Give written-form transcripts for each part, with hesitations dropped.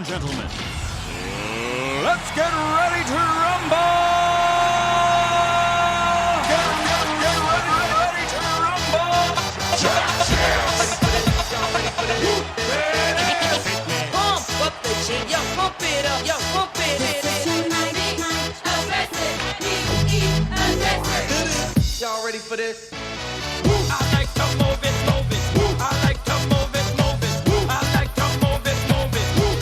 and gentlemen, let's get ready to rumble! Get ready to rumble! Pump up the jig, yo, pump it up, yo, pump it. Y'all ready for this? I like to move it, move it. I like to move it, move it. I like to move it, move it. Move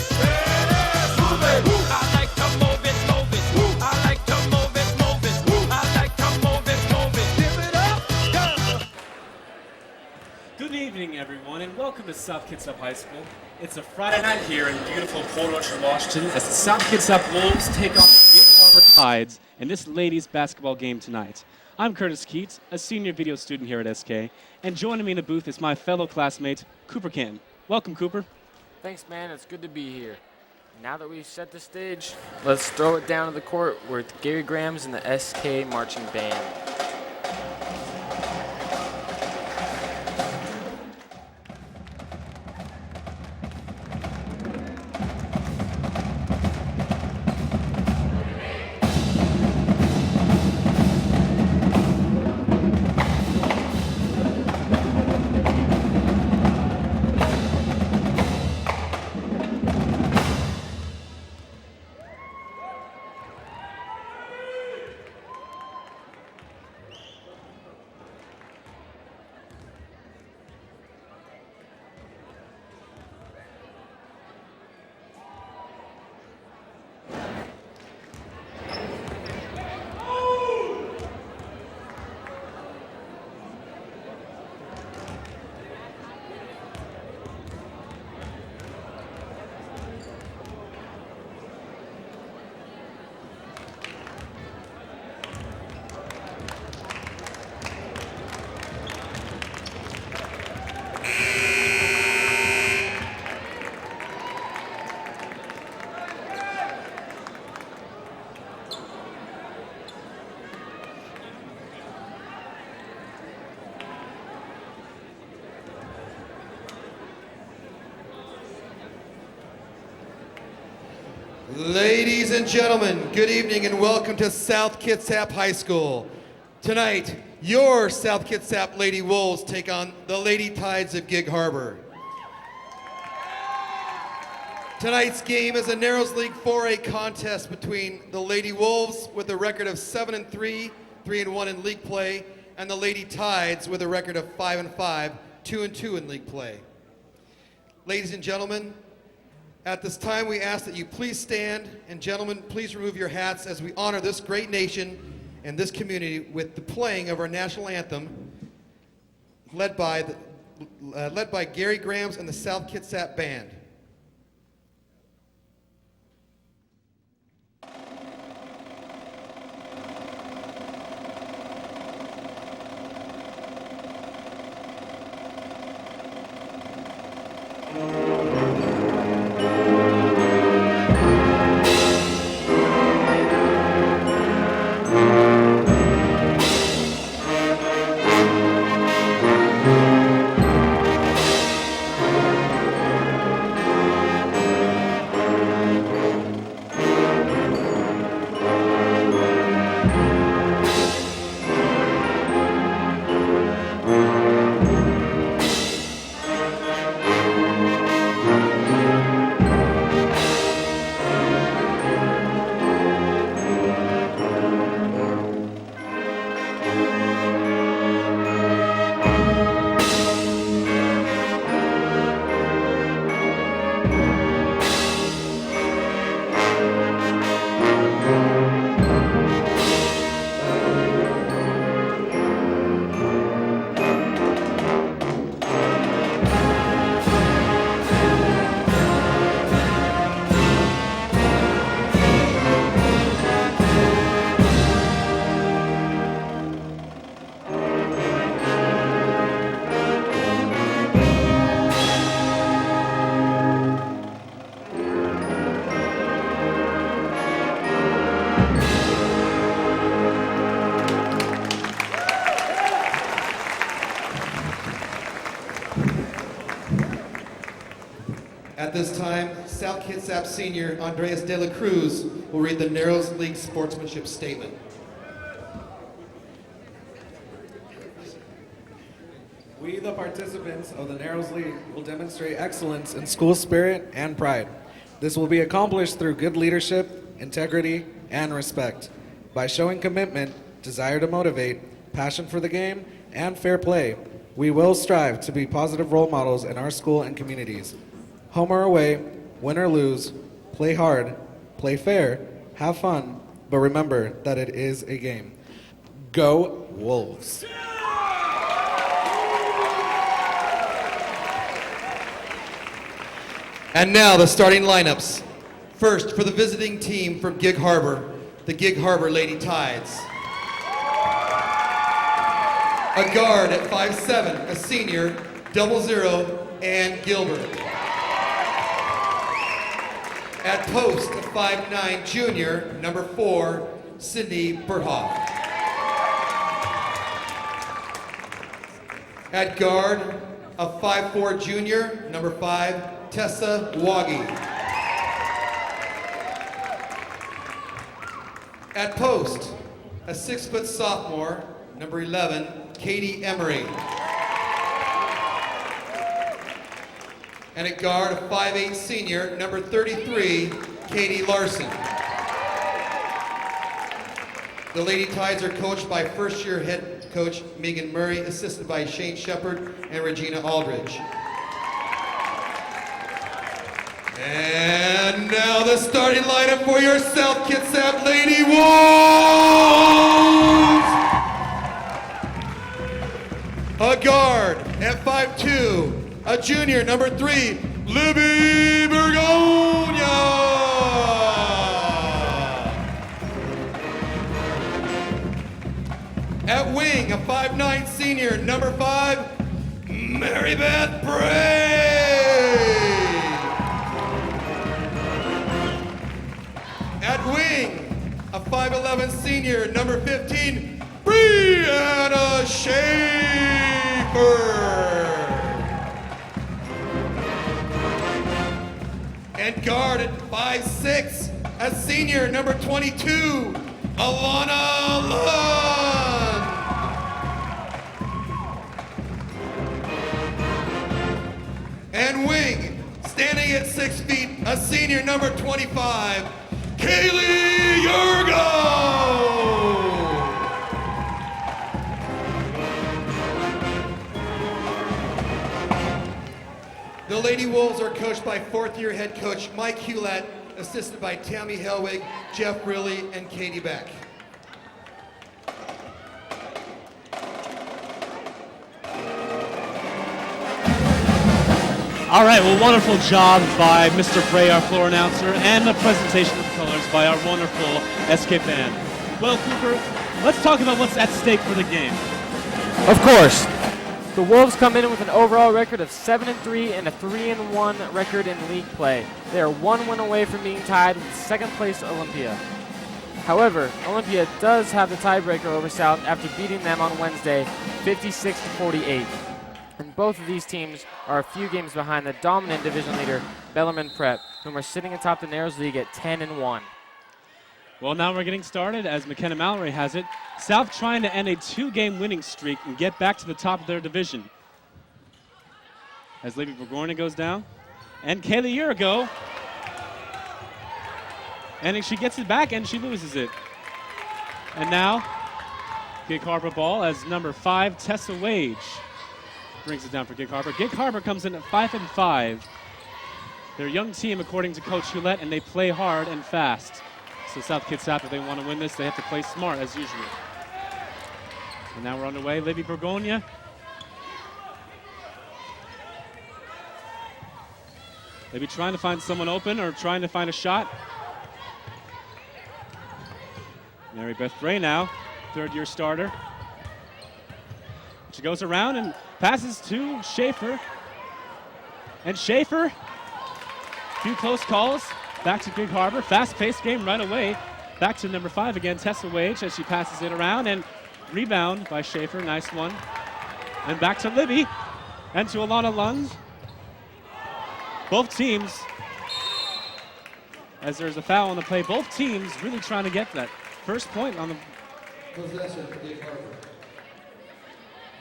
it. I like to move it, move it. I like to move it, move it. I like to move it, move it. Give it up, go. Good evening, everyone, and welcome to South Kitsap High School. It's a Friday night here in beautiful Port Orchard, Washington, as the South Kitsap Wolves take on the Gig Harbor Tides in this ladies' basketball game tonight. I'm Curtis Keats, a senior video student here at SK, and joining me in the booth is my fellow classmate, Cooper Canton. Welcome, Cooper. Thanks, man. It's good to be here. Now that we've set the stage, let's throw it down to the court with Gary Grams and the SK Marching Band. Ladies and gentlemen, good evening and welcome to South Kitsap High School. Tonight, your South Kitsap Lady Wolves take on the Lady Tides of Gig Harbor. Tonight's game is a Narrows League 4A contest between the Lady Wolves with a record of 7-3, 3-1 in league play, and the Lady Tides with a record of 5-5, 2-2 in league play. Ladies and gentlemen, at this time, we ask that you please stand, and gentlemen, please remove your hats as we honor this great nation and this community with the playing of our national anthem, led by Gary Grams and the South Kitsap Band. At this time, South Kitsap senior Andreas De La Cruz will read the Narrows League sportsmanship statement. We, the participants of the Narrows League, will demonstrate excellence in school spirit and pride. This will be accomplished through good leadership, integrity, and respect. By showing commitment, desire to motivate, passion for the game, and fair play, we will strive to be positive role models in our school and communities. Home or away, win or lose, play hard, play fair, have fun, but remember that it is a game. Go Wolves! And now the starting lineups. First, for the visiting team from Gig Harbor, the Gig Harbor Lady Tides. A guard at 5'7", a senior, 00, Ann Gilbert. At post, a 5'9", junior, number 4, Sydney Berthoff. At guard, a 5'4", junior, number 5, Tessa Waggy. At post, a 6-foot sophomore, number 11, Katie Emery. And at guard, a 5'8" senior, number 33, Katie Larson. The Lady Tides are coached by first-year head coach Megan Murray, assisted by Shane Shepard and Regina Aldridge. And now the starting lineup for your South Kitsap Lady Wolves! A guard at 5'2", a junior, number 3, Libby Bergonia. At wing, a 5'9", senior, number 5, Mary Beth Bray. At wing, a 5'11" senior, number 15, Brianna Schaefer. And guard at 5'6", a senior, number 22, Alana Lund. And wing, standing at 6 feet, a senior, number 25, Kaylee Yurgo. The Lady Wolves are coached by fourth-year head coach Mike Hewlett, assisted by Tammy Helwig, Jeff Riley, and Katie Beck. All right, well, wonderful job by Mr. Bray, our floor announcer, and the presentation of colors by our wonderful SK band. Well, Cooper, let's talk about what's at stake for the game. Of course. The Wolves come in with an overall record of 7-3 and a 3-1 record in league play. They are 1 win away from being tied with second place Olympia. However, Olympia does have the tiebreaker over South after beating them on Wednesday 56-48. And both of these teams are a few games behind the dominant division leader, Bellarmine Prep, whom are sitting atop the Narrows League at 10-1. Well, now we're getting started as McKenna Mallory has it. South trying to end a 2-game winning streak and get back to the top of their division. As Libby Bergonia goes down. And Kaylee Yurgo. And she gets it back and she loses it. And now, Gig Harbor ball as number 5, Tessa Wage, brings it down for Gig Harbor. Gig Harbor comes in at 5-5. They're a young team, according to Coach Hewlett, and they play hard and fast. So South Kitsap, if they want to win this, they have to play smart as usual. And now we're underway. Libby Bergonia. Libby trying to find someone open or trying to find a shot. Mary Beth Bray now, third-year starter. She goes around and passes to Schaefer. And Schaefer, few close calls. Back to Gig Harbor, fast-paced game right away. Back to number 5 again, Tessa Wage, as she passes it around, and rebound by Schaefer, nice one. And back to Libby, and to Alana Lund. both teams, as there's a foul on the play, both teams really trying to get that first point on the. Possession for Gig Harbor.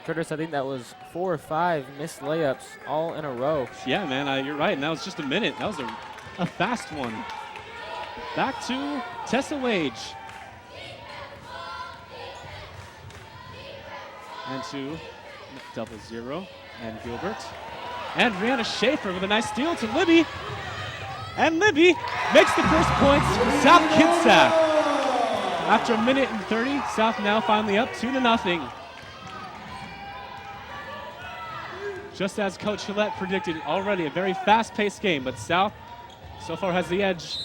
Curtis, I think that was 4 or 5 missed layups all in a row. Yeah, man, you're right, and that was just a minute. That was a fast one. Back to Tessa Wage. And to 0-0 and Gilbert. And Brianna Schaefer with a nice steal to Libby. And Libby makes the first points for South Kitsap. After a minute and 30, South now finally up 2-0. Just as Coach Gillette predicted, already a very fast-paced game, but South so far has the edge.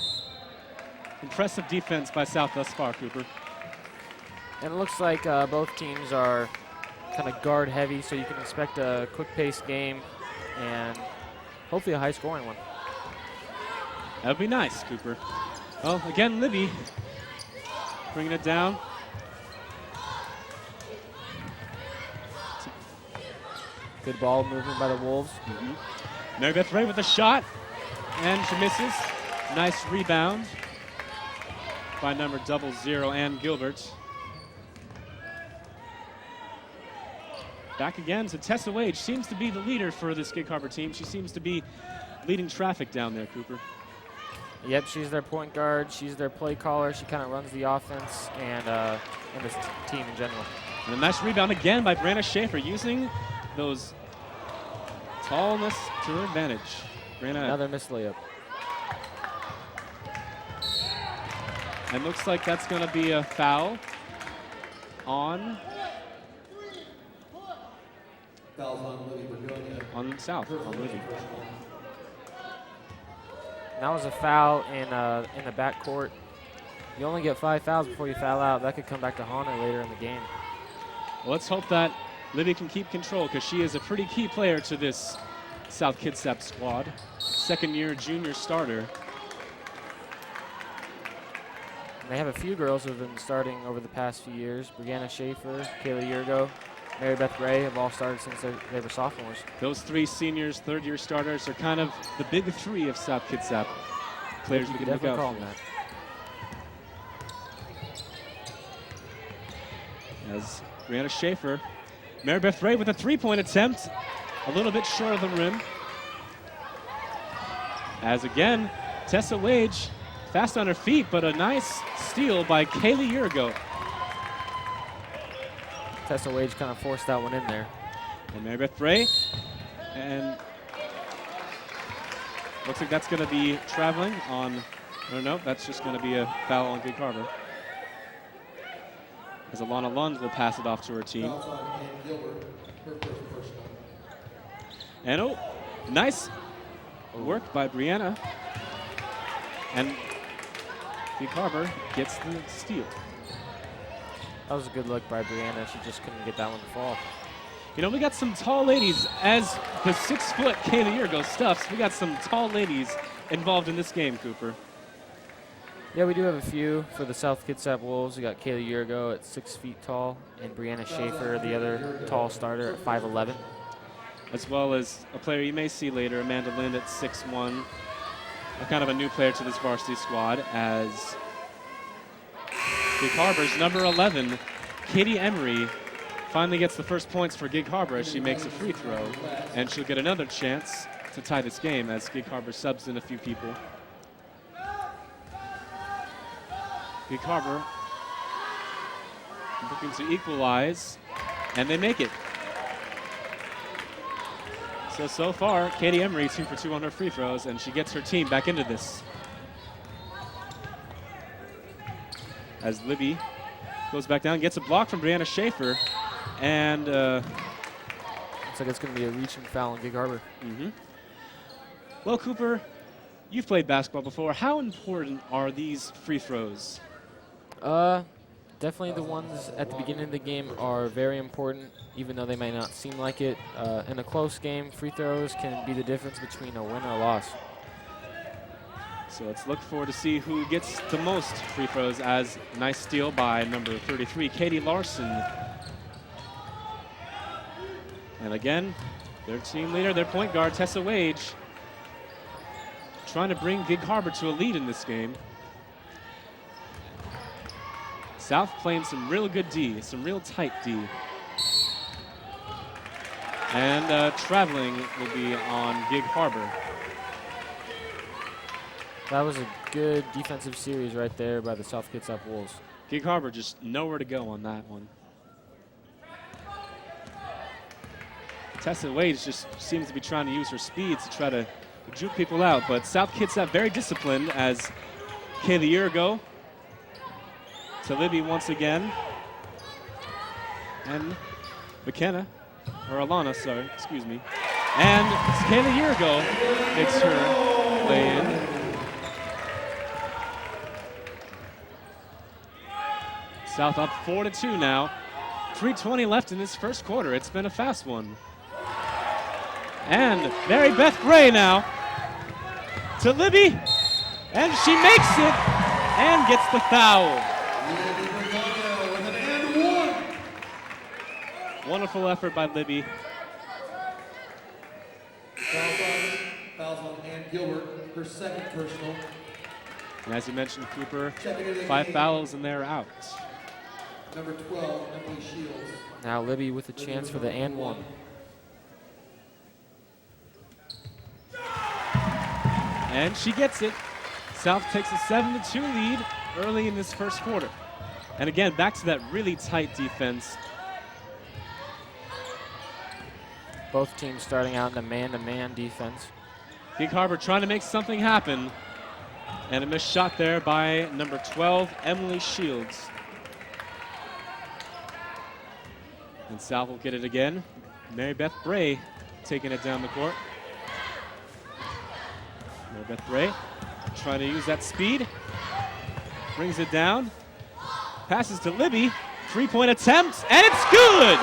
Impressive defense by South thus far, Cooper. And it looks like both teams are kind of guard heavy, so you can expect a quick-paced game and hopefully a high-scoring one. That would be nice, Cooper. Well, again, Libby bringing it down. Good ball movement by the Wolves. Mary Beth Ray with a shot, and she misses. Nice rebound by number 0-0 Ann Gilbert. Back again to Tessa Wade. Seems to be the leader for this Gig Harbor team. She seems to be leading traffic down there, Cooper. Yep, she's their point guard. She's their play caller. She kind of runs the offense and this team in general. And a nice rebound again by Brianna Schaefer, using those tallness to her advantage. Brianna. Another missed layup. And looks like that's going to be a foul on South, on Libby. That was a foul in the backcourt. You only get 5 fouls before you foul out. That could come back to haunt her later in the game. Well, let's hope that Libby can keep control, because she is a pretty key player to this South Kitsap squad. Second-year junior starter. And they have a few girls who have been starting over the past few years. Brianna Schaefer, Kayla Yurgo, Mary Beth Ray have all started since they were sophomores. Those 3 seniors, third-year starters, are kind of the big 3 of South Kitsap. Players we can look out for. That. As Brianna Schaefer, Mary Beth Ray with a 3-point attempt, a little bit short of the rim. As again, Tessa Wage, fast on her feet, but a nice steal by Kaylee Yurgo. Tessa Wage kind of forced that one in there. And Mary Beth Ray, and looks like that's going to be traveling on, or no, that's just going to be a foul on Gig Harbor. As Alana Lund will pass it off to her team. And oh, nice work by Brianna. And Gig Harbor gets the steal. That was a good look by Brianna. She just couldn't get that one to fall. You know, we got some tall ladies, as the 6-foot Kayla Yurgo stuffs. We got some tall ladies involved in this game, Cooper. Yeah, we do have a few for the South Kitsap Wolves. We got Kayla Yurgo at 6 feet tall, and Brianna Schaefer, the other tall starter, at 5'11". As well as a player you may see later, Amanda Lind at 6'1". A kind of a new player to this varsity squad, as Gig Harbor's number 11, Katie Emery, finally gets the first points for Gig Harbor as she makes a free throw, and she'll get another chance to tie this game as Gig Harbor subs in a few people. Gig Harbor looking to equalize, and they make it. So far, Katie Emery 2 for 2 on her free throws, and she gets her team back into this. As Libby goes back down, gets a block from Brianna Schaefer, and looks like it's going to be a reaching foul on Gig Harbor. Well, Cooper, you've played basketball before. How important are these free throws? Definitely the ones at the beginning of the game are very important, even though they may not seem like it. In a close game, free throws can be the difference between a win or a loss. So let's look forward to see who gets the most free throws, as a nice steal by number 33, Katie Larson. And again, their team leader, their point guard, Tessa Wage, trying to bring Gig Harbor to a lead in this game. South playing some real good D, some real tight D. And traveling will be on Gig Harbor. That was a good defensive series right there by the South Kitsap Wolves. Gig Harbor just nowhere to go on that one. Tessa Wade just seems to be trying to use her speed to try to juke people out, but South Kitsap very disciplined as Kaylee Urigo to Libby once again. And McKenna, or Alana, sorry, excuse me. And Kaylee Urigo makes her way in. South up 4-2 now. 3:20 left in this first quarter. It's been a fast one. And Mary Beth Gray now to Libby. And she makes it and gets the foul. Wonderful effort by Libby. Fouls on Ann Gilbert, her second personal. And as you mentioned, Cooper, 5 fouls and they're out. Number 12, Emily Shields. Now Libby with a chance for the and one. And she gets it. South takes a 7-2 lead early in this first quarter. And again, back to that really tight defense. Both teams starting out in a man-to-man defense. Gig Harbor trying to make something happen. And a missed shot there by number 12, Emily Shields. And South will get it again. Mary Beth Bray taking it down the court. Mary Beth Bray trying to use that speed. Brings it down. Passes to Libby. 3-point attempt, and it's good!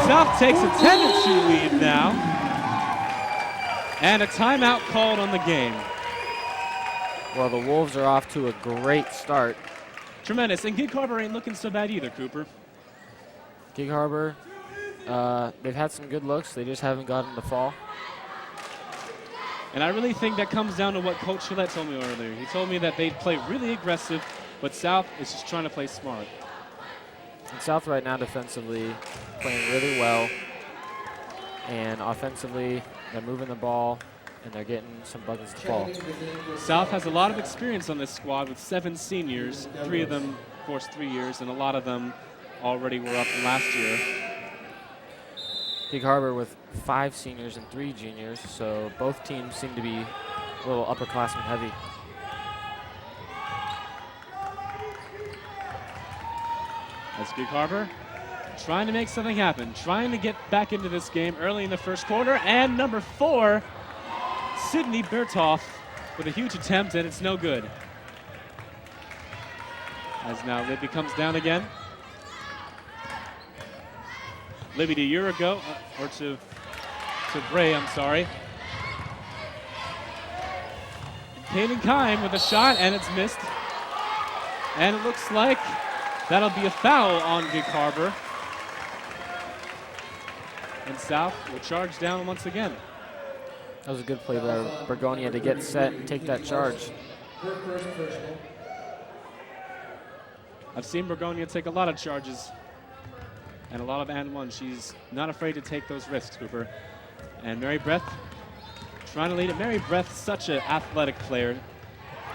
South takes a 10-2 lead now. And a timeout called on the game. Well, the Wolves are off to a great start. Tremendous, and Gig Harbor ain't looking so bad either, Cooper. Gig Harbor, they've had some good looks. They just haven't gotten the fall. And I really think that comes down to what Coach Gillette told me earlier. He told me that they'd play really aggressive, but South is just trying to play smart. And South right now defensively playing really well. And offensively, they're moving the ball, and they're getting some buckets to fall. South has a lot of experience on this squad with 7 seniors, 3 of them, of course, 3 years, and a lot of them already were up last year. Gig Harbor with 5 seniors and 3 juniors, so both teams seem to be a little upperclassmen heavy. That's Gig Harbor trying to make something happen, trying to get back into this game early in the first quarter, and number 4, Sydney Berthoff with a huge attempt, and it's no good. As now Libby comes down again. Libby to Urigo, or to Bray, I'm sorry. Payton Kime with a shot, and it's missed. And it looks like that'll be a foul on Gig Harbor. And South will charge down once again. That was a good play by Bergonia to get set and take that charge. I've seen Bergonia take a lot of charges and a lot of and one. She's not afraid to take those risks, Cooper. And Mary Breath trying to lead it. Mary Breath, such an athletic player.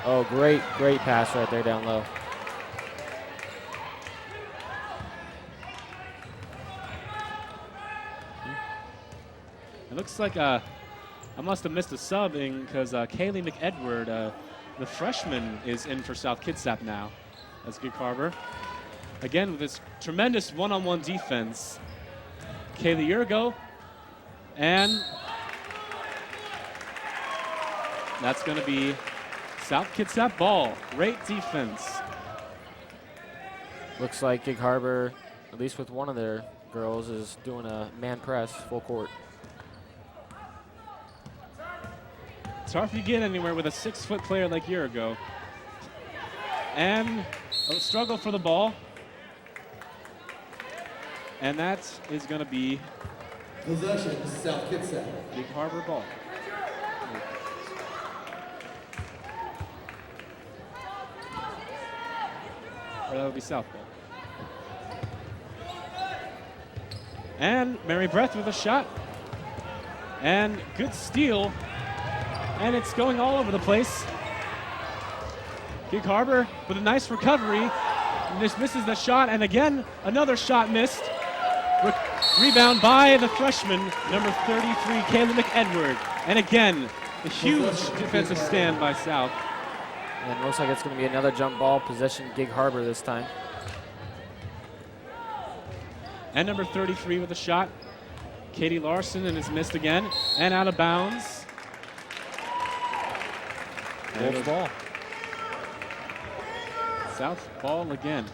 Oh, great pass right there down low. It looks like I must have missed a subbing because Kaylee McEdward, the freshman, is in for South Kitsap now. That's Gig Harbor. Again, with this tremendous one-on-one defense. Kaylee Urigo, and that's going to be South Kitsap ball. Great defense. Looks like Gig Harbor, at least with one of their girls, is doing a man press full court. It's hard for you to get anywhere with a 6-foot player like Urigo. And a struggle for the ball. And that is going to be possession, South Kitsap. Gig Harbor ball. Or that would be South ball. And Mary Breath with a shot. And good steal. And it's going all over the place. Gig Harbor with a nice recovery. And just misses the shot. And again, another shot missed. Rebound by the freshman, number 33, Kayla McEdward. And again, a huge defensive stand by South. And looks like it's going to be another jump ball possession, Gig Harbor this time. And number 33 with a shot, Katie Larson, and it's missed again. And out of bounds. Wolves ball. South ball again.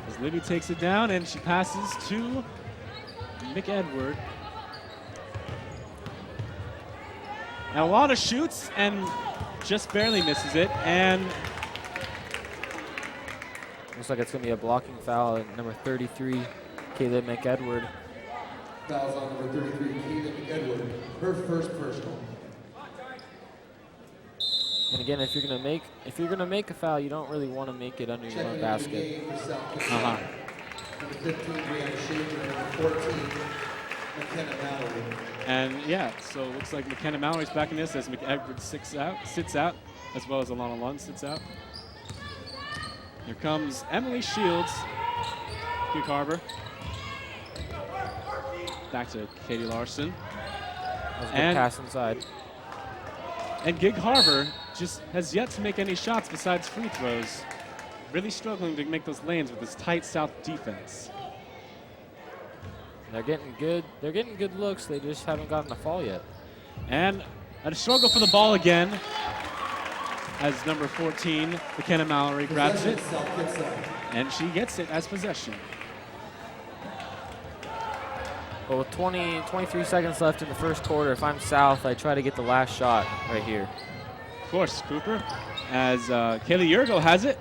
As Libby takes it down, and she passes to McEdward. Now a lot of shoots, and just barely misses it. And looks like it's going to be a blocking foul at number 33, Kayla McEdward. Fouls on number 33, Kayla McEdward. Her first personal. And again, if you're gonna make a foul, you don't really want to make it under your own basket. uh-huh. Number 15, Brianna Schaefer. Number 14, McKenna Mallory. And yeah, so it looks like McKenna Mallory's back in this as McEdward sits out, as well as Alana Lund sits out. Here comes Emily Shields, Gig Harbor. Back to Katie Larson. That was a good pass inside. And Gig Harbor just has yet to make any shots besides free throws. Really struggling to make those lanes with this tight South defense. They're getting good looks. They just haven't gotten a fall yet. And a struggle for the ball again as number 14, McKenna Mallory, grabs it. And she gets it as possession. Well, with 23 seconds left in the first quarter, if I'm South, I try to get the last shot right here. Of course, Cooper, as Kaylee Yurgo has it.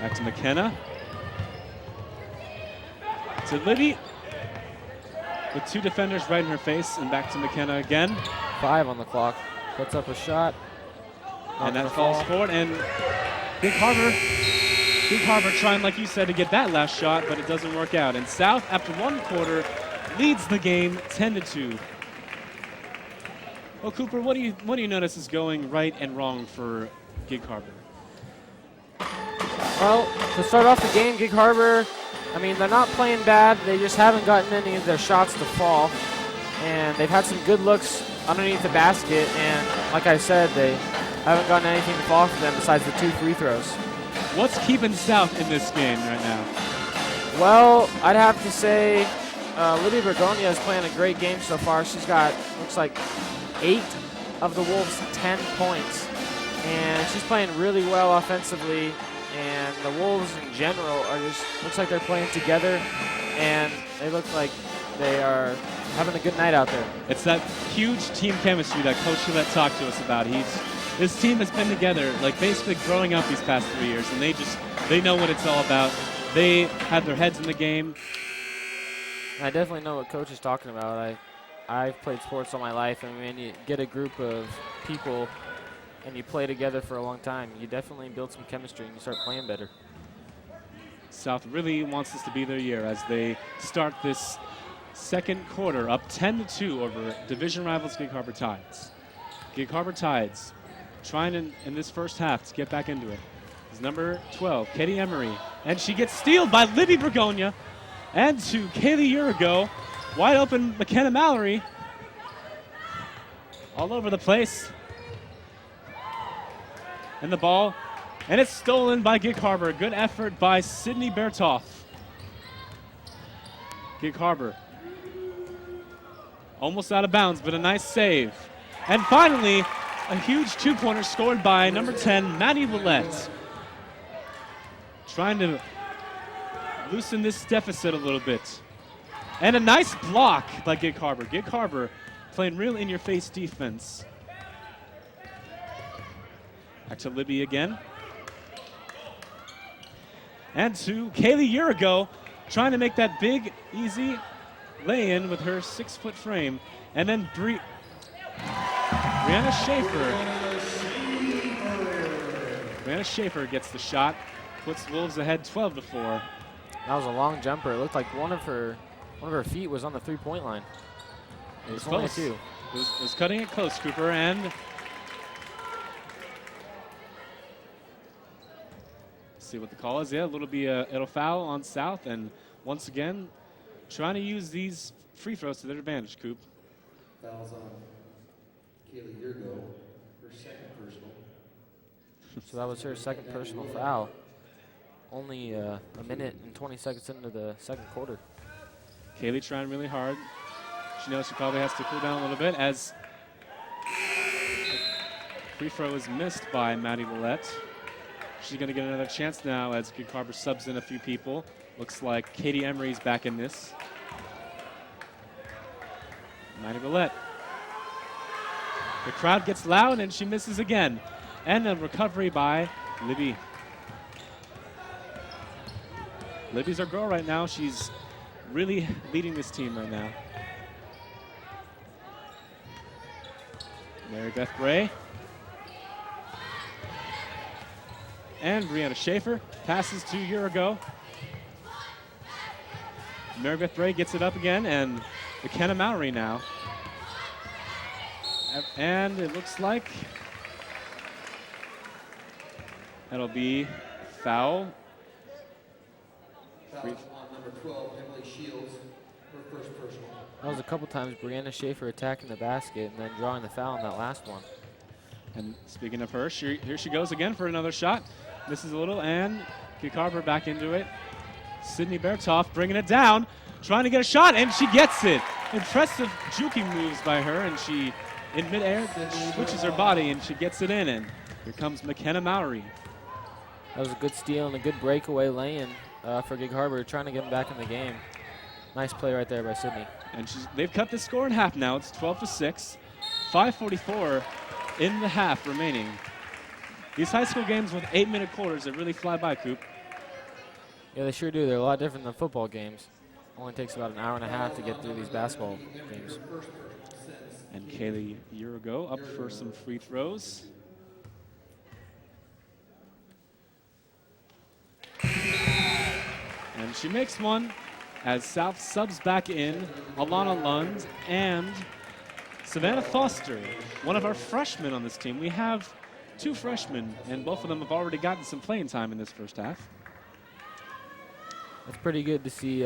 Back to McKenna. To Libby, with two defenders right in her face, and back to McKenna again. 5 on the clock. Puts up a shot. And that falls forward, and Gig Harbor trying, like you said, to get that last shot, but it doesn't work out. And South, after one quarter, leads the game 10-2. Well, Cooper, what do you notice is going right and wrong for Gig Harbor? Well, to start off the game, Gig Harbor, I mean, they're not playing bad. They just haven't gotten any of their shots to fall. And they've had some good looks underneath the basket. And like I said, they haven't gotten anything to fall for them besides the 2 free throws. What's keeping South in this game right now? Well, I'd have to say Libby Bergonia is playing a great game so far. She's got, looks like, 8 of the Wolves' 10 points. And she's playing really well offensively. And the Wolves in general are just, looks like they're playing together. And they look like they are having a good night out there. It's that huge team chemistry that Coach Gillette talked to us about. This team has been together, like basically growing up these past 3 years, and they know what it's all about. They have their heads in the game. I definitely know what Coach is talking about. I've played sports all my life, and when you get a group of people and you play together for a long time, you definitely build some chemistry and you start playing better. South really wants this to be their year as they start this second quarter up 10-2 over division rivals Gig Harbor Tides. Gig Harbor Tides trying in this first half to get back into it. Is number 12, Katie Emery. And she gets stealed by Libby Bergonia. And to Kaylee Yurgo. Wide open McKenna Mallory. All over the place. And the ball. And it's stolen by Gig Harbor. Good effort by Sydney Bertoff. Gig Harbor. Almost out of bounds, but a nice save. And finally, a huge two-pointer scored by number 10, Maddie Willette. Trying to loosen this deficit a little bit. And a nice block by Gig Harbor. Gig Harbor playing real in-your-face defense. Back to Libby again. And to Kaylee Yurgo, trying to make that big, easy lay-in with her 6-foot frame. And then Brianna Schaefer gets the shot, puts Wolves ahead 12-4. That was a long jumper. It looked like one of her feet was on the three-point line. It was only a close. two. It was cutting it close, Cooper, and see what the call is. Yeah, it'll foul on South, and once again, trying to use these free throws to their advantage, Coop. Fouls on Kaylee Yurgo, her second personal. So that was her second personal foul. Only a minute and 20 seconds into the second quarter. Kaylee trying really hard. She knows she probably has to cool down a little bit as free throw is missed by Maddie Willette. She's going to get another chance now as Gig Harbor subs in a few people. Looks like Katie Emery's back in this. Maddie Willette. The crowd gets loud and she misses again. And a recovery by Libby. Libby's our girl right now. She's really leading this team right now. Mary Beth Bray. And Brianna Schaefer passes to Yurgo. Mary Beth Bray gets it up again, and McKenna Mowry now. And it looks like that'll be foul. Foul on number 12, Emily Shields, her first personal. That was a couple times Brianna Schaefer attacking the basket and then drawing the foul on that last one. And speaking of her, here she goes again for another shot. Misses a little, and Gig Harbor back into it. Sydney Bertoff bringing it down, trying to get a shot, and she gets it. Impressive juking moves by her, and she, in midair, switches her body, and she gets it in, and here comes McKenna Mowry. That was a good steal and a good breakaway lay-in for Gig Harbor, trying to get them back in the game. Nice play right there by Sydney. And they've cut the score in half now. It's 12-6. 5:44 in the half remaining. These high school games with 8-minute quarters, they really fly by, Coop. Yeah, they sure do. They're a lot different than football games. Only takes about an hour and a half to get through these basketball games. And Kaylee Yurgo up for some free throws. And she makes one as South subs back in Alana Lund and Savannah Foster, one of our freshmen on this team. We have 2 freshmen, and both of them have already gotten some playing time in this first half. It's pretty good to see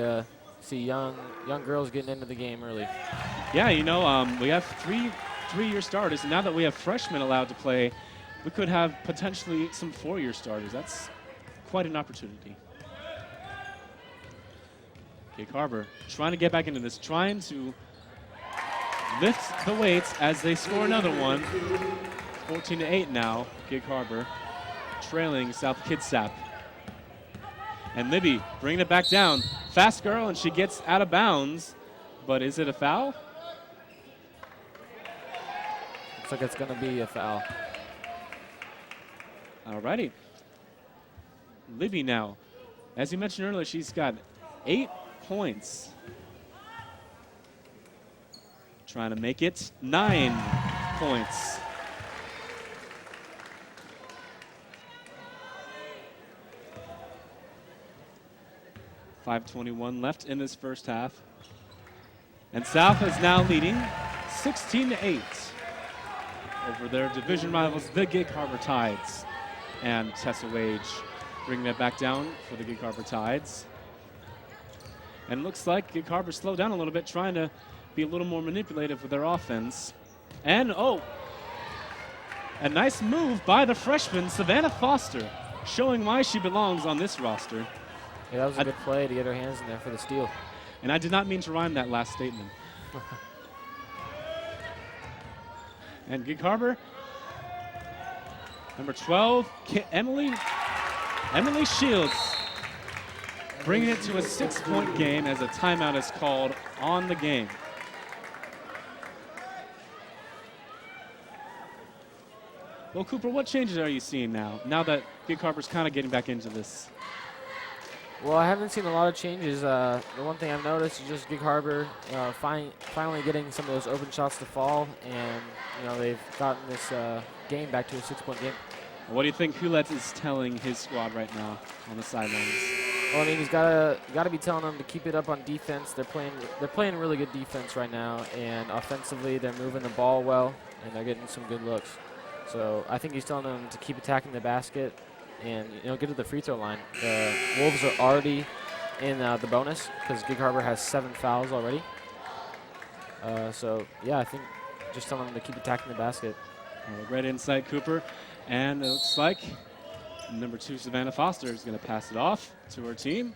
young girls getting into the game early. Yeah, you know, we have three-year starters, and now that we have freshmen allowed to play, we could have potentially some 4-year starters. That's quite an opportunity. Gig Harbor trying to get back into this, trying to lift the weights as they score another one. 14-8 now, Gig Harbor, trailing South Kitsap. And Libby bringing it back down. Fast girl, and she gets out of bounds. But is it a foul? Looks like it's going to be a foul. Alrighty. Libby now. As you mentioned earlier, she's got 8 points. Trying to make it 9 points. .521 left in this first half. And South is now leading 16-8 over their division rivals, the Gig Harbor Tides. And Tessa Wage bringing that back down for the Gig Harbor Tides. And looks like Gig Harbor slowed down a little bit, trying to be a little more manipulative with their offense. And, oh, a nice move by the freshman, Savannah Foster, showing why she belongs on this roster. Yeah, that was a good play to get her hands in there for the steal. And I did not mean to rhyme that last statement. And Gig Harbor, number 12, Emily Shields, bringing it to a 6-point game as a timeout is called on the game. Well, Cooper, what changes are you seeing now that Gig Harbor's kind of getting back into this? Well, I haven't seen a lot of changes. The one thing I've noticed is just Gig Harbor finally getting some of those open shots to fall, and they've gotten this game back to a 6-point game. What do you think Hulet is telling his squad right now on the sidelines? Well, I mean, he's gotta be telling them to keep it up on defense. They're playing really good defense right now, and offensively they're moving the ball well, and they're getting some good looks. So I think he's telling them to keep attacking the basket and get to the free throw line. The Wolves are already in the bonus because Gig Harbor has 7 fouls already. So yeah, I think just telling them to keep attacking the basket. Right inside Cooper, and it looks like number 2 Savannah Foster is going to pass it off to her team.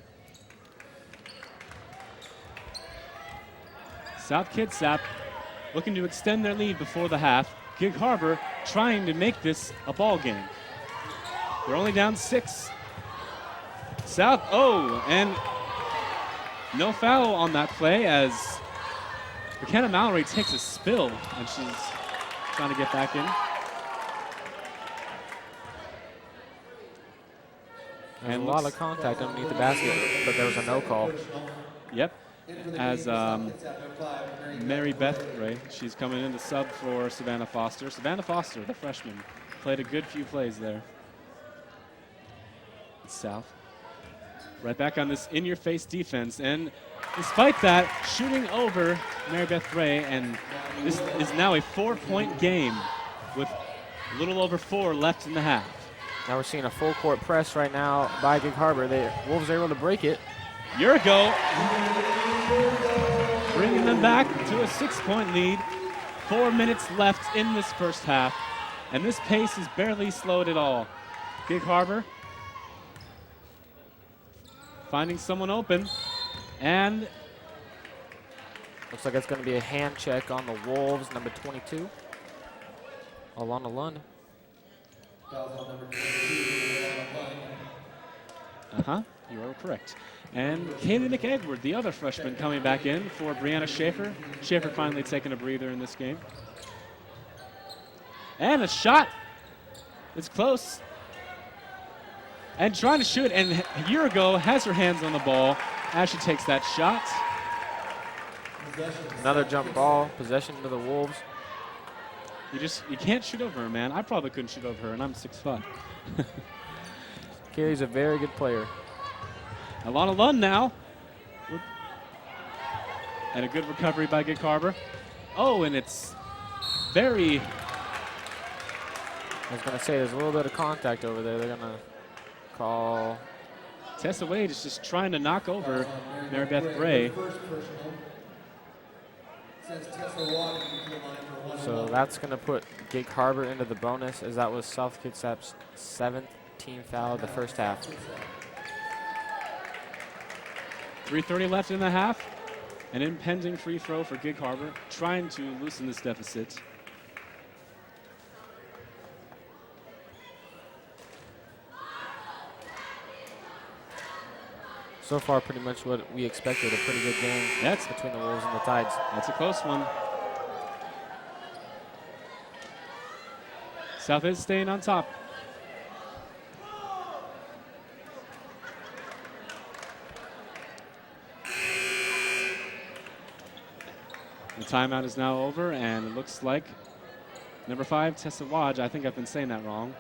South Kitsap looking to extend their lead before the half. Gig Harbor trying to make this a ball game. They're only down 6. South, and no foul on that play as McKenna Mallory takes a spill, and she's trying to get back in. There's a lot of contact underneath the basket, but there was a no call. Yep. As Mary Beth Ray, she's coming in to sub for Savannah Foster. Savannah Foster, the freshman, played a good few plays there. South. Right back on this in-your-face defense, and despite that, shooting over Mary Beth Ray, and this is now a 4-point game with a little over 4 left in the half. Now we're seeing a full court press right now by Gig Harbor. The Wolves are able to break it. Yurgo bringing them back to a 6-point lead. 4 minutes left in this first half, and this pace is barely slowed at all. Gig Harbor finding someone open, and looks like it's going to be a hand check on the Wolves, number 22, Alana Lund. You are correct. And Kaylee McEdward, the other freshman, coming back in for Brianna Schaefer. Schaefer finally taking a breather in this game. And a shot. It's close. And trying to shoot, and Yurgo has her hands on the ball as she takes that shot. Another jump ball, possession to the Wolves. You can't shoot over her, man. I probably couldn't shoot over her, and I'm 6'5". Kaylee's a very good player. Alana Lund now. And a good recovery by Gig Harbor. Oh, and it's very... I was going to say, there's a little bit of contact over there. They're going to call... Tessa Wade is just trying to knock over Mary Beth Bray. So that's going to put Gig Harbor into the bonus, as that was South Kitsap's 7th team foul of the first half. 3:30 left in the half. An impending free throw for Gig Harbor, trying to loosen this deficit. So far, pretty much what we expected, a pretty good game between the Wolves and the Tides. That's a close one. South is staying on top. The timeout is now over, and it looks like number 5, Tessa Wadge, I think I've been saying that wrong.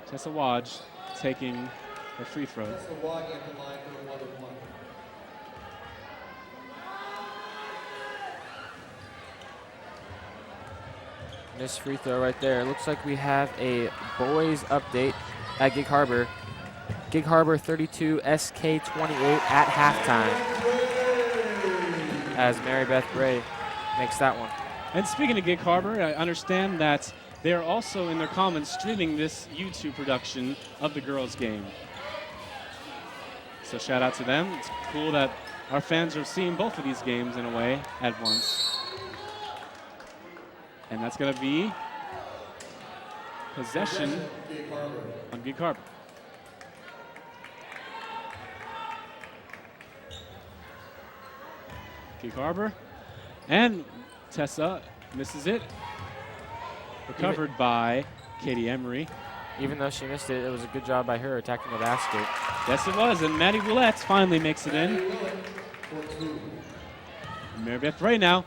Tessa Wadge taking her free throw. Tessa Wadge at the line for a 1-1. This free throw right there. Looks like we have a boys update at Gig Harbor. Gig Harbor 32, SK 28 at halftime. As Mary Beth Bray makes that one. And speaking of Gig Harbor, I understand that they are also in their comments streaming this YouTube production of the girls' game. So shout out to them. It's cool that our fans are seeing both of these games in a way at once. And that's going to be possession on Gig Harbor. Gig Harbor. And Tessa misses it. Recovered by Katie Emery. Even though she missed it, it was a good job by her attacking the basket. Yes, it was, and Maddie Willette finally makes it in. Mary Beth Bray now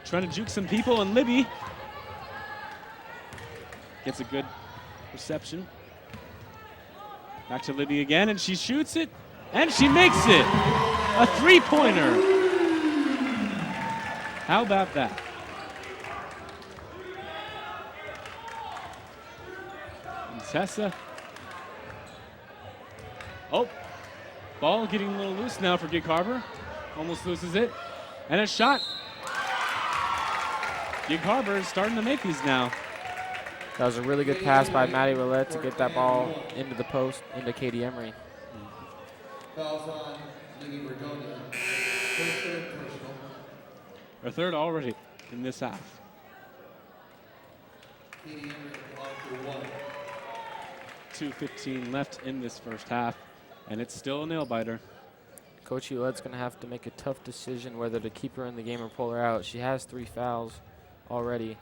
trying to juke some people, and Libby gets a good reception. Back to Libby again, and she shoots it, and she makes it. A three-pointer. How about that? And Tessa. Oh, ball getting a little loose now for Gig Harbor. Almost loses it. And a shot. Gig Harbor is starting to make these now. That was a really good pass by Maddie Willette to get that ball into the post, into Katie Emery. Fouls on Lily Bergonia. Third personal. Her third already in this half. Katie Emery on for 1. 2:15 left in this first half, and it's still a nail-biter. Coach Willette's going to have to make a tough decision whether to keep her in the game or pull her out. She has 3 fouls already,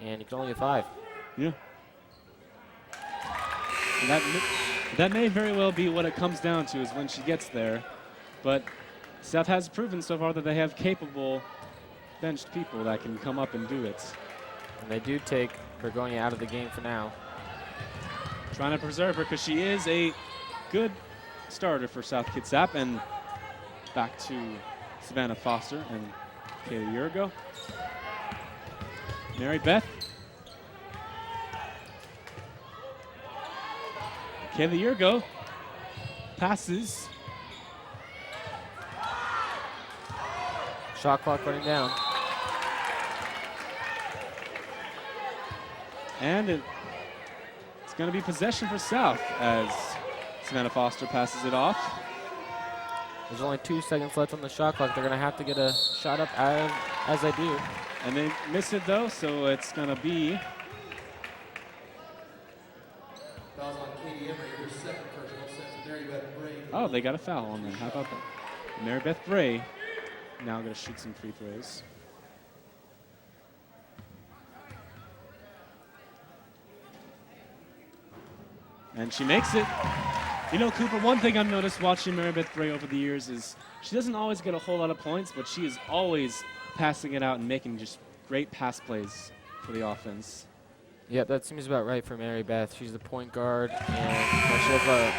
and you can only get 5. Yeah. And that may very well be what it comes down to, is when she gets there. But South has proven so far that they have capable benched people that can come up and do it. And they do take Bergonia out of the game for now. Trying to preserve her because she is a good starter for South Kitsap. And back to Savannah Foster and Kayla Yurgo. Mary Beth. Kayla Yurgo passes. Shot clock running down. And it's going to be possession for South as Savannah Foster passes it off. There's only 2 seconds left on the shot clock. They're going to have to get a shot up as they do. And they miss it though, so it's going to be Fouls on Katie Emery, her second personal, sends Mary Beth Bray. oh, they got a foul on them. How about that? Mary Beth Bray now going to shoot some free throws. And she makes it. You know, Cooper, one thing I've noticed watching Mary Beth Bray over the years is she doesn't always get a whole lot of points, but she is always passing it out and making just great pass plays for the offense. Yep, that seems about right for Mary Beth. She's the point guard, and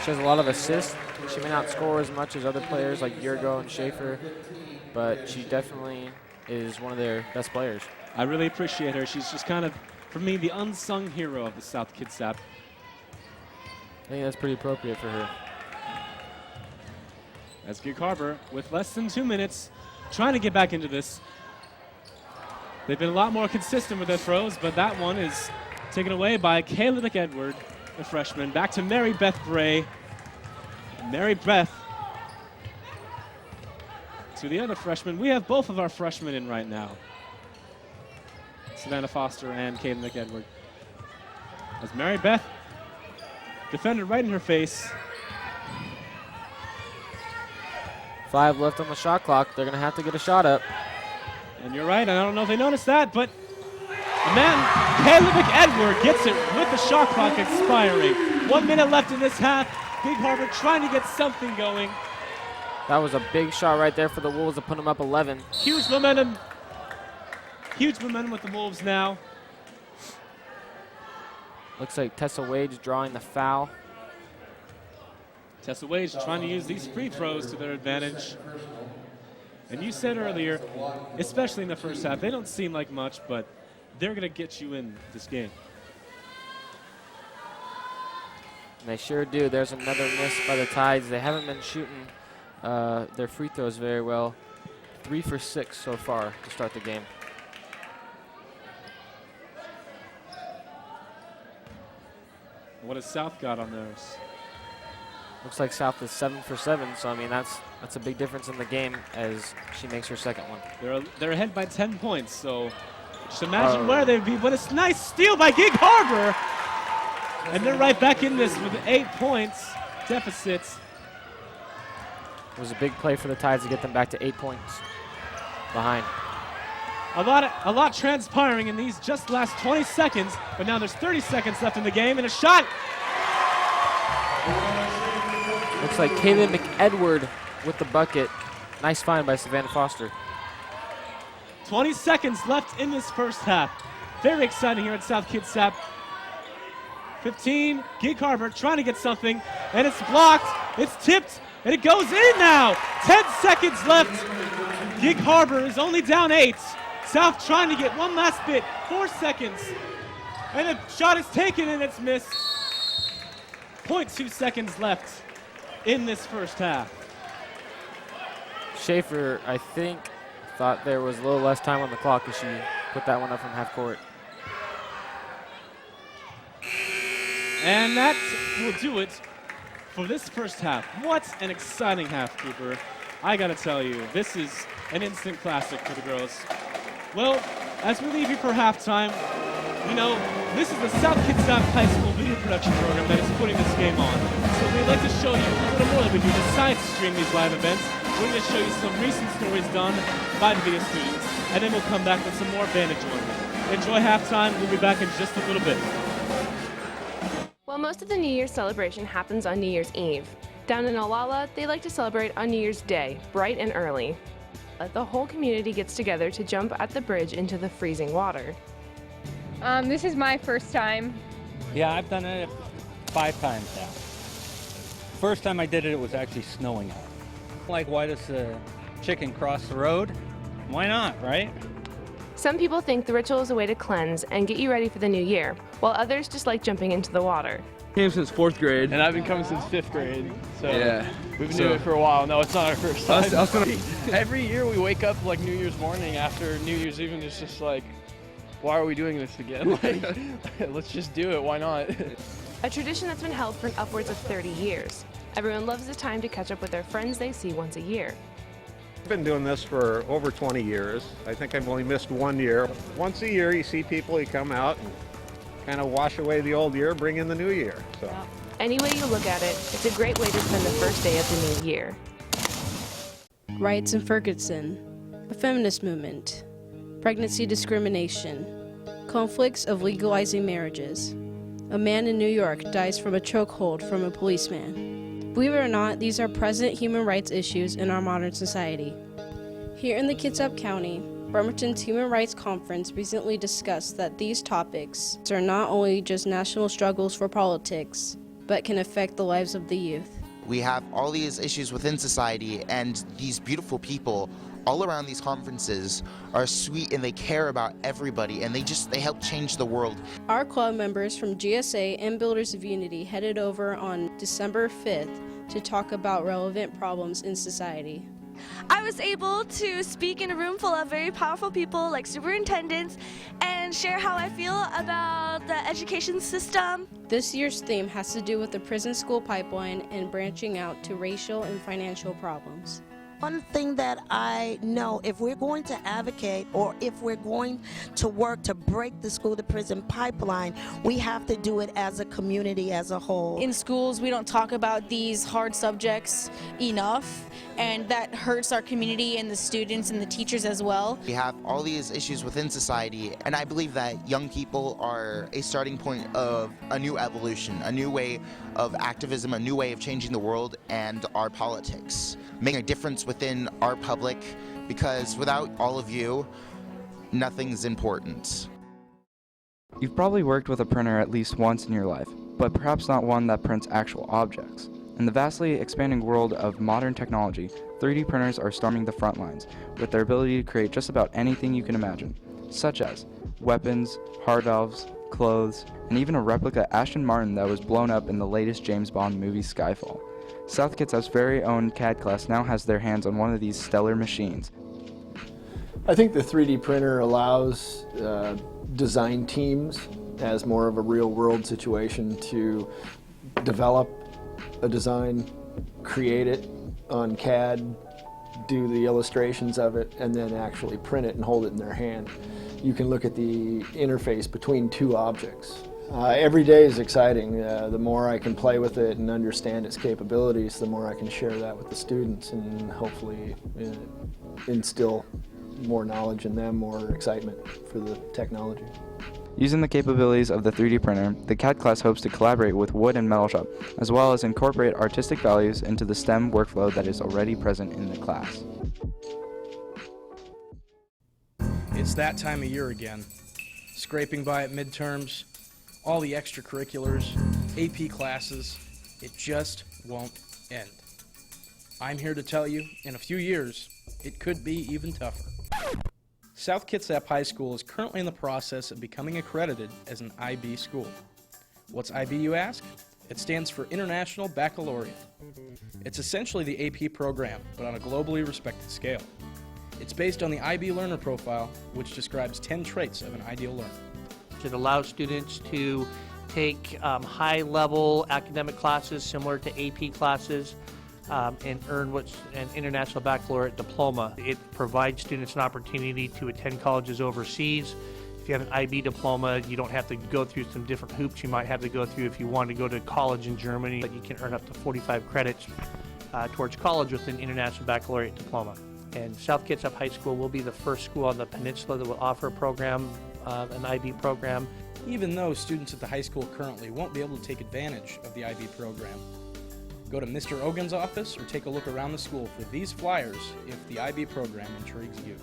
she has a lot of assists. She may not score as much as other players like Yurgo and Schaefer, but she definitely is one of their best players. I really appreciate her. She's just kind of, for me, the unsung hero of the South Kitsap. I think that's pretty appropriate for her. As Gig Harbor, with less than 2 minutes, trying to get back into this. They've been a lot more consistent with their throws, but that one is taken away by Kayla McEdward, the freshman. Back to Mary Beth Bray. Mary Beth to the other freshman. We have both of our freshmen in right now. Savannah Foster and Kayla McEdward. As Mary Beth, defender right in her face. 5 left on the shot clock. They're going to have to get a shot up. And you're right, and I don't know if they noticed that, but a man, Kayla McEdward, gets it with the shot clock expiring. 1 minute left in this half. Gig Harbor trying to get something going. That was a big shot right there for the Wolves to put them up 11. Huge momentum. Huge momentum with the Wolves now. Looks like Tessa Wade's drawing the foul. Tessa Wade trying to use these free throws to their advantage. And you said earlier, especially in the first half, they don't seem like much, but they're going to get you in this game. And they sure do. There's another miss by the Tides. They haven't been shooting their free throws very well. 3 for 6 so far to start the game. What has South got on theirs? Looks like South is 7 for 7, so I mean that's a big difference in the game as she makes her second one. They're ahead by 10 points, so just imagine where they'd be. But it's a nice steal by Gig Harbor. And they're right back in this with 8 points deficits. It was a big play for the Tides to get them back to 8 points behind. A lot transpiring in these just last 20 seconds, but now there's 30 seconds left in the game, and a shot. Looks like Kaylin McEdward with the bucket. Nice find by Savannah Foster. 20 seconds left in this first half. Very exciting here at South Kitsap. 15, Geek Harbor trying to get something, and it's blocked, it's tipped, and it goes in now. 10 seconds left. Geek Harbor is only down 8. South trying to get one last bit, 4 seconds. And the shot is taken and it's missed. 0.2 seconds left in this first half. Schaefer, I think, thought there was a little less time on the clock as she put that one up from half court. And that will do it for this first half. What an exciting half, Cooper. I gotta tell you, this is an instant classic for the girls. Well, as we leave you for halftime, you know, this is the South Kitsap High School video production program that is putting this game on. So we'd like to show you a little more than we do besides stream these live events. We're going to show you some recent stories done by the video students, and then we'll come back with some more band enjoyment. Enjoy halftime. We'll be back in just a little bit. Well, most of the New Year's celebration happens on New Year's Eve. Down in Olalla, they like to celebrate on New Year's Day, bright and early. The whole community gets together to jump at the bridge into the freezing water. This is my first time. Yeah, I've done it 5 times now. First time I did it, it was actually snowing out. Like, why does the chicken cross the road? Why not, right? Some people think the ritual is a way to cleanse and get you ready for the new year, while others just like jumping into the water. Came since 4th grade. And I've been coming since 5th grade. So yeah. We've been doing it for a while. No, it's not our first time. I was gonna... Every year we wake up like New Year's morning after New Year's Eve and it's just like, why are we doing this again? Like, let's just do it. Why not? A tradition that's been held for upwards of 30 years. Everyone loves the time to catch up with their friends they see once a year. I've been doing this for over 20 years. I think I've only missed 1 year. Once a year you see people, you come out and kind of wash away the old year, bring in the new year. So. Any way you look at it, it's a great way to spend the first day of the new year. Riots in Ferguson, a feminist movement, pregnancy discrimination, conflicts of legalizing marriages. A man in New York dies from a chokehold from a policeman. Believe it or not, these are present human rights issues in our modern society. Here in the Kitsap County, Bremerton's Human Rights Conference recently discussed that these topics are not only just national struggles for politics, but can affect the lives of the youth. We have all these issues within society, and these beautiful people all around these conferences are sweet and they care about everybody, and they help change the world. Our club members from GSA and Builders of Unity headed over on December 5th to talk about relevant problems in society. I was able to speak in a room full of very powerful people like superintendents and share how I feel about the education system. This year's theme has to do with the prison school pipeline and branching out to racial and financial problems. One thing that I know, if we're going to advocate or if we're going to work to break the school to prison pipeline, we have to do it as a community as a whole. In schools, we don't talk about these hard subjects enough, and that hurts our community and the students and the teachers as well. We have all these issues within society, and I believe that young people are a starting point of a new evolution, a new way of activism, a new way of changing the world and our politics, making a difference within our public, because without all of you, nothing's important. You've probably worked with a printer at least once in your life, but perhaps not one that prints actual objects. In the vastly expanding world of modern technology, 3D printers are storming the front lines with their ability to create just about anything you can imagine, such as weapons, hard valves, clothes, and even a replica Aston Martin that was blown up in the latest James Bond movie Skyfall. South Kitsap's very own CAD class now has their hands on one of these stellar machines. I think the 3D printer allows design teams, as more of a real-world situation, to develop a design, create it on CAD, do the illustrations of it, and then actually print it and hold it in their hand. You can look at the interface between two objects. Every day is exciting. The more I can play with it and understand its capabilities, the more I can share that with the students and hopefully instill more knowledge in them, more excitement for the technology. Using the capabilities of the 3D printer, the CAD class hopes to collaborate with wood and metal shop, as well as incorporate artistic values into the STEM workflow that is already present in the class. It's that time of year again. Scraping by at midterms, all the extracurriculars, AP classes, it just won't end. I'm here to tell you, in a few years, it could be even tougher. South Kitsap High School is currently in the process of becoming accredited as an IB school. What's IB, you ask? It stands for International Baccalaureate. It's essentially the AP program, but on a globally respected scale. It's based on the IB learner profile, which describes 10 traits of an ideal learner. It allows students to take high-level academic classes similar to AP classes and earn what's an International Baccalaureate diploma. It provides students an opportunity to attend colleges overseas. If you have an IB diploma, you don't have to go through some different hoops you might have to go through if you want to go to college in Germany. But you can earn up to 45 credits towards college with an International Baccalaureate diploma. And South Kitsap High School will be the first school on the peninsula that will offer a program, an IB program. Even though students at the high school currently won't be able to take advantage of the IB program, go to Mr. Ogan's office or take a look around the school for these flyers if the IB program intrigues you.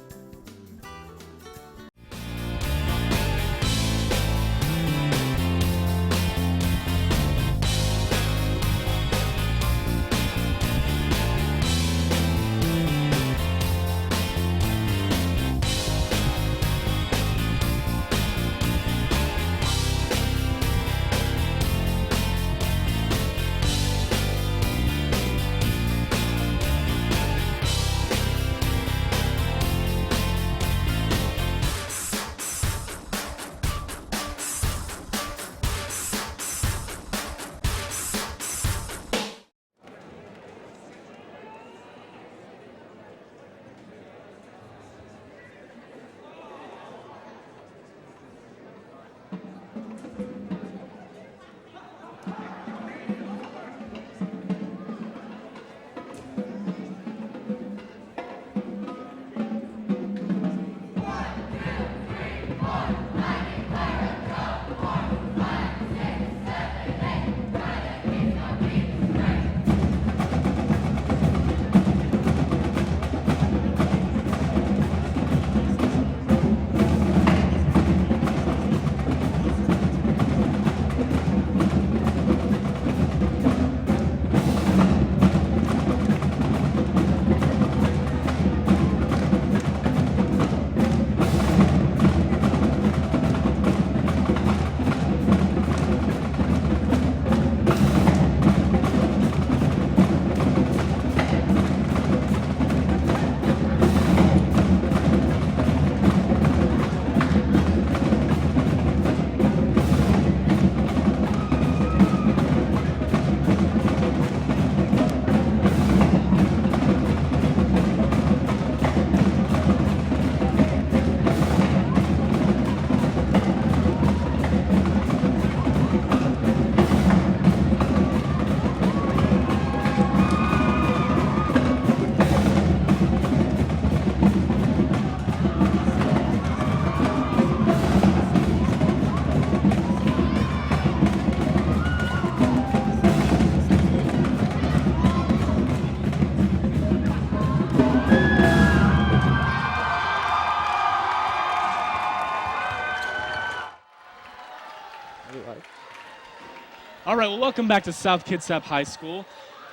All right, well, welcome back to South Kitsap High School.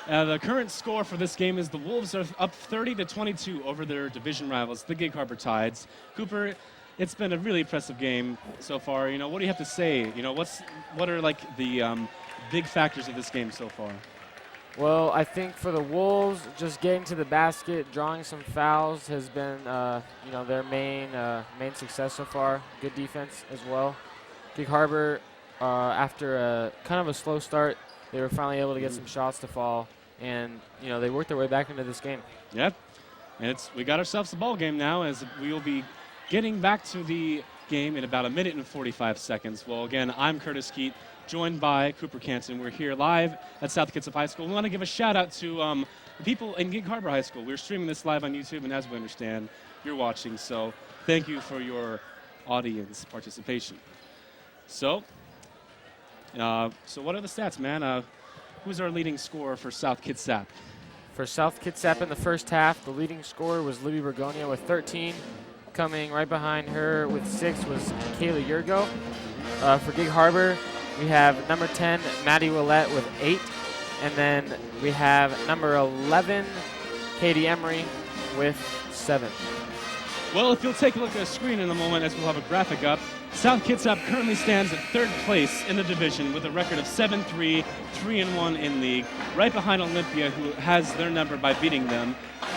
The current score for this game is the Wolves are up 30-22 over their division rivals, the Gig Harbor Tides. Cooper, it's been a really impressive game so far. You know, what do you have to say? You know, what are like the big factors of this game so far? Well, I think for the Wolves, just getting to the basket, drawing some fouls has been, you know, their main success so far. Good defense as well. Gig Harbor, after a kind of a slow start, they were finally able to get some shots to fall, and you know they worked their way back into this game. Yep, and we got ourselves a ball game now, as we will be getting back to the game in about 1 minute and 45 seconds. Well, again, I'm Curtis Keat, joined by Cooper Canton. We're here live at South Kitsap High School. We want to give a shout out to the people in Gig Harbor High School. We're streaming this live on YouTube, and as we understand, you're watching. So thank you for your audience participation. So what are the stats, man? Who's our leading scorer for South Kitsap? For South Kitsap in the first half, the leading scorer was Libby Bergonia with 13. Coming right behind her with 6 was Kayla Yurgo. For Gig Harbor, we have number 10, Maddie Willette with 8. And then we have number 11, Katie Emery with 7. Well, if you'll take a look at the screen in a moment as we'll have a graphic up, South Kitsap currently stands at 3rd place in the division with a record of 7-3, 3-1 in league, right behind Olympia, who has their number by beating them.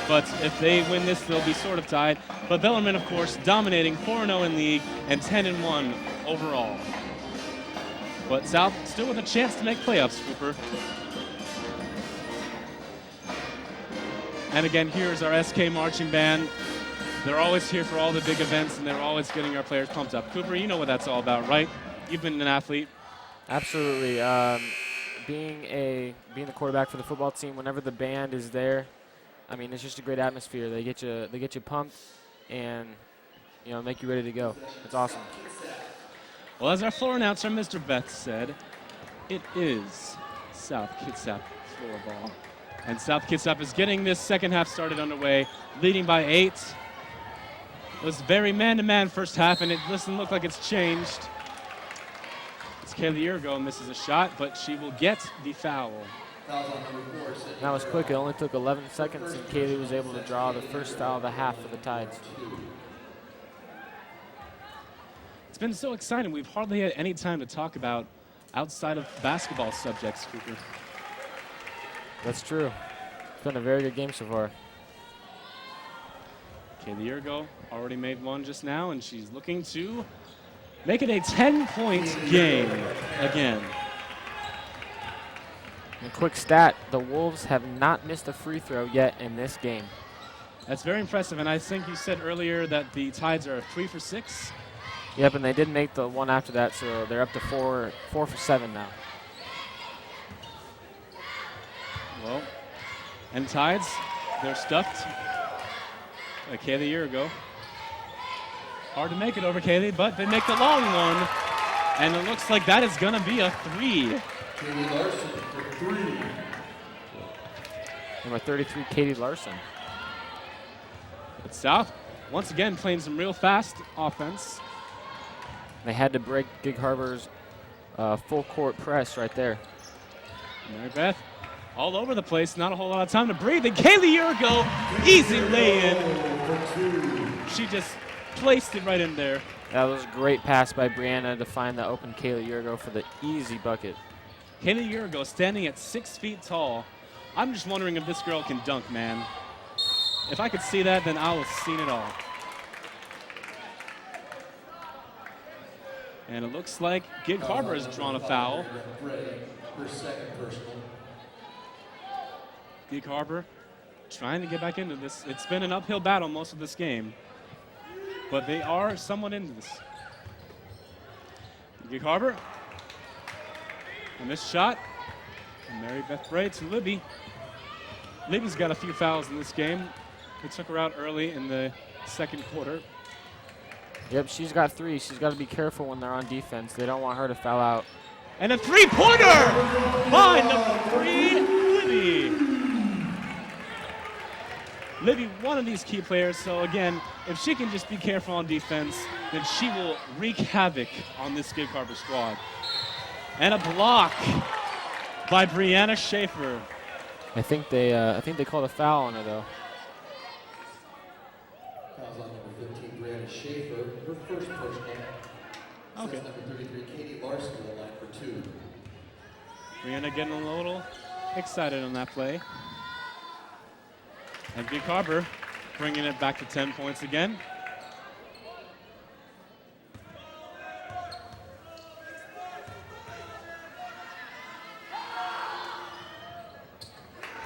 But if they win this, they'll be sort of tied. But Bellarmine, of course, dominating 4-0 in league and 10-1 overall. But South still with a chance to make playoffs, Cooper. And again, here's our SK marching band. They're always here for all the big events, and they're always getting our players pumped up. Cooper, you know what that's all about, right? You've been an athlete. Absolutely. Being the quarterback for the football team, whenever the band is there, I mean, it's just a great atmosphere. They get you pumped, and make you ready to go. It's awesome. Well, as our floor announcer, Mr. Beth, said, it is South Kitsap floorball. And South Kitsap is getting this second half started underway, leading by 8. It was very man-to-man first half, and it doesn't look like it's changed. It's Kayla Yurgo misses a shot, but she will get the foul. That was quick. It only took 11 seconds, and Kaylee was able to draw the first foul of the half for the Tides. It's been so exciting. We've hardly had any time to talk about outside of basketball subjects, Cooper. That's true. It's been a very good game so far. Kayla Yurgo already made one just now, and she's looking to make it a 10-point game again. And quick stat, the Wolves have not missed a free throw yet in this game. That's very impressive, and I think you said earlier that the Tides are 3 for 6. Yep, and they did make the one after that, so they're up to 4 for 7 now. Well, and Tides, they're stuffed. Kaylee Yurgo. Hard to make it over Kaylee, but they make the long one. And it looks like that is going to be a 3. Katie Larson for 3. Number 33, Katie Larson. But South, once again, playing some real fast offense. They had to break Gig Harbor's full court press right there. Mary Beth all over the place, not a whole lot of time to breathe. And Kaylee Yurgo, easy lay-in. She just placed it right in there. That was a great pass by Brianna to find the open Kaylee Yurgo for the easy bucket. Kaylee Yurgo standing at 6 feet tall. I'm just wondering if this girl can dunk, man. If I could see that, then I'll have seen it all. And it looks like Gig Harbor has drawn a foul. Her second personal. Gig Harbor trying to get back into this. It's been an uphill battle most of this game, but they are somewhat into this. Gig Harbor. A missed shot. And Mary Beth Bray to Libby. Libby's got a few fouls in this game. They took her out early in the second quarter. Yep, she's got 3. She's got to be careful when they're on defense. They don't want her to foul out. And a three-pointer by number 3, Libby. Libby, one of these key players, so again, if she can just be careful on defense, then she will wreak havoc on this Gig Harbor squad. And a block by Brianna Schaefer. I think they called a foul on her though. Fouls on number 15, Brianna Schaefer. Her first personal. Okay. Number 33, Katie Larson to the line for 2. Brianna getting a little excited on that play. And Gig Harbor bringing it back to 10 points again.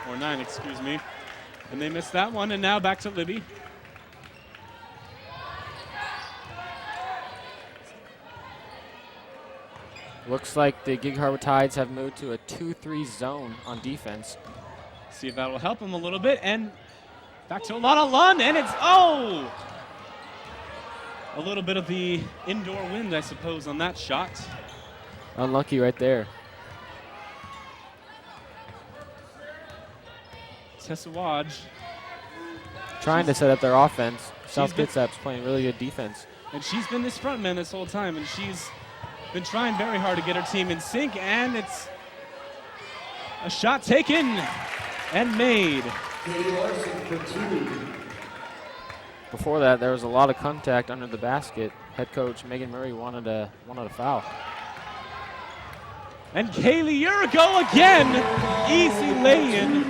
Or 9, excuse me. And they missed that one, and now back to Libby. Looks like the Gig Harbor Tides have moved to a 2-3 zone on defense. See if that will help them a little bit. And back to Alana Lund, and it's, oh! A little bit of the indoor wind, I suppose, on that shot. Unlucky right there. Tessa Wadge. Trying to set up their offense. South Kitsap's playing really good defense. And she's been this front man this whole time, and she's been trying very hard to get her team in sync, and it's a shot taken and made. Before that, there was a lot of contact under the basket. Head coach Megan Murray wanted a foul. And Kaylee Urigo again, easy lay-in.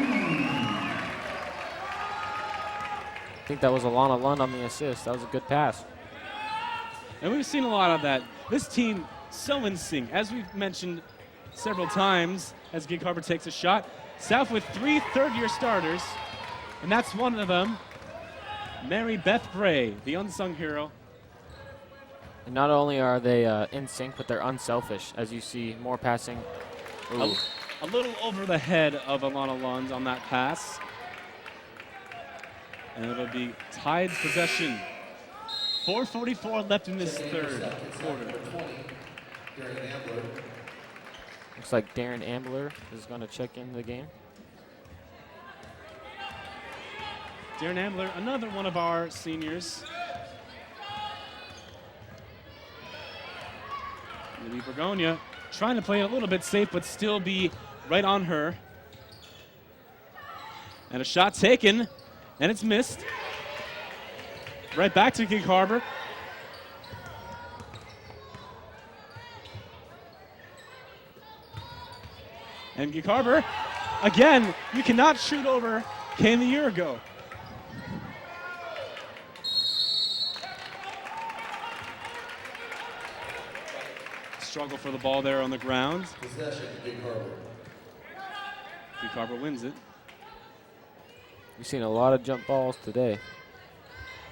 I think that was Alana Lund on the assist. That was a good pass. And we've seen a lot of that. This team so in sync. As we've mentioned several times, as Gig Harbor takes a shot, South with 3 third-year starters, and that's one of them, Mary Beth Bray, the unsung hero. And not only are they in sync, but they're unselfish, as you see more passing. A little over the head of Alana Lund on that pass. And it'll be Tides possession. 4:44 left in this third quarter. Looks like Darren Ambler is going to check in the game. Darren Ambler, another one of our seniors. Lily Bergonia trying to play it a little bit safe, but still be right on her. And a shot taken, and it's missed. Right back to Gig Harbor. And Gig Harbor, again, you cannot shoot over Kaylee Urigo. Struggle for the ball there on the ground. Possession, Gig Harbor. Gig Harbor wins it. We've seen a lot of jump balls today.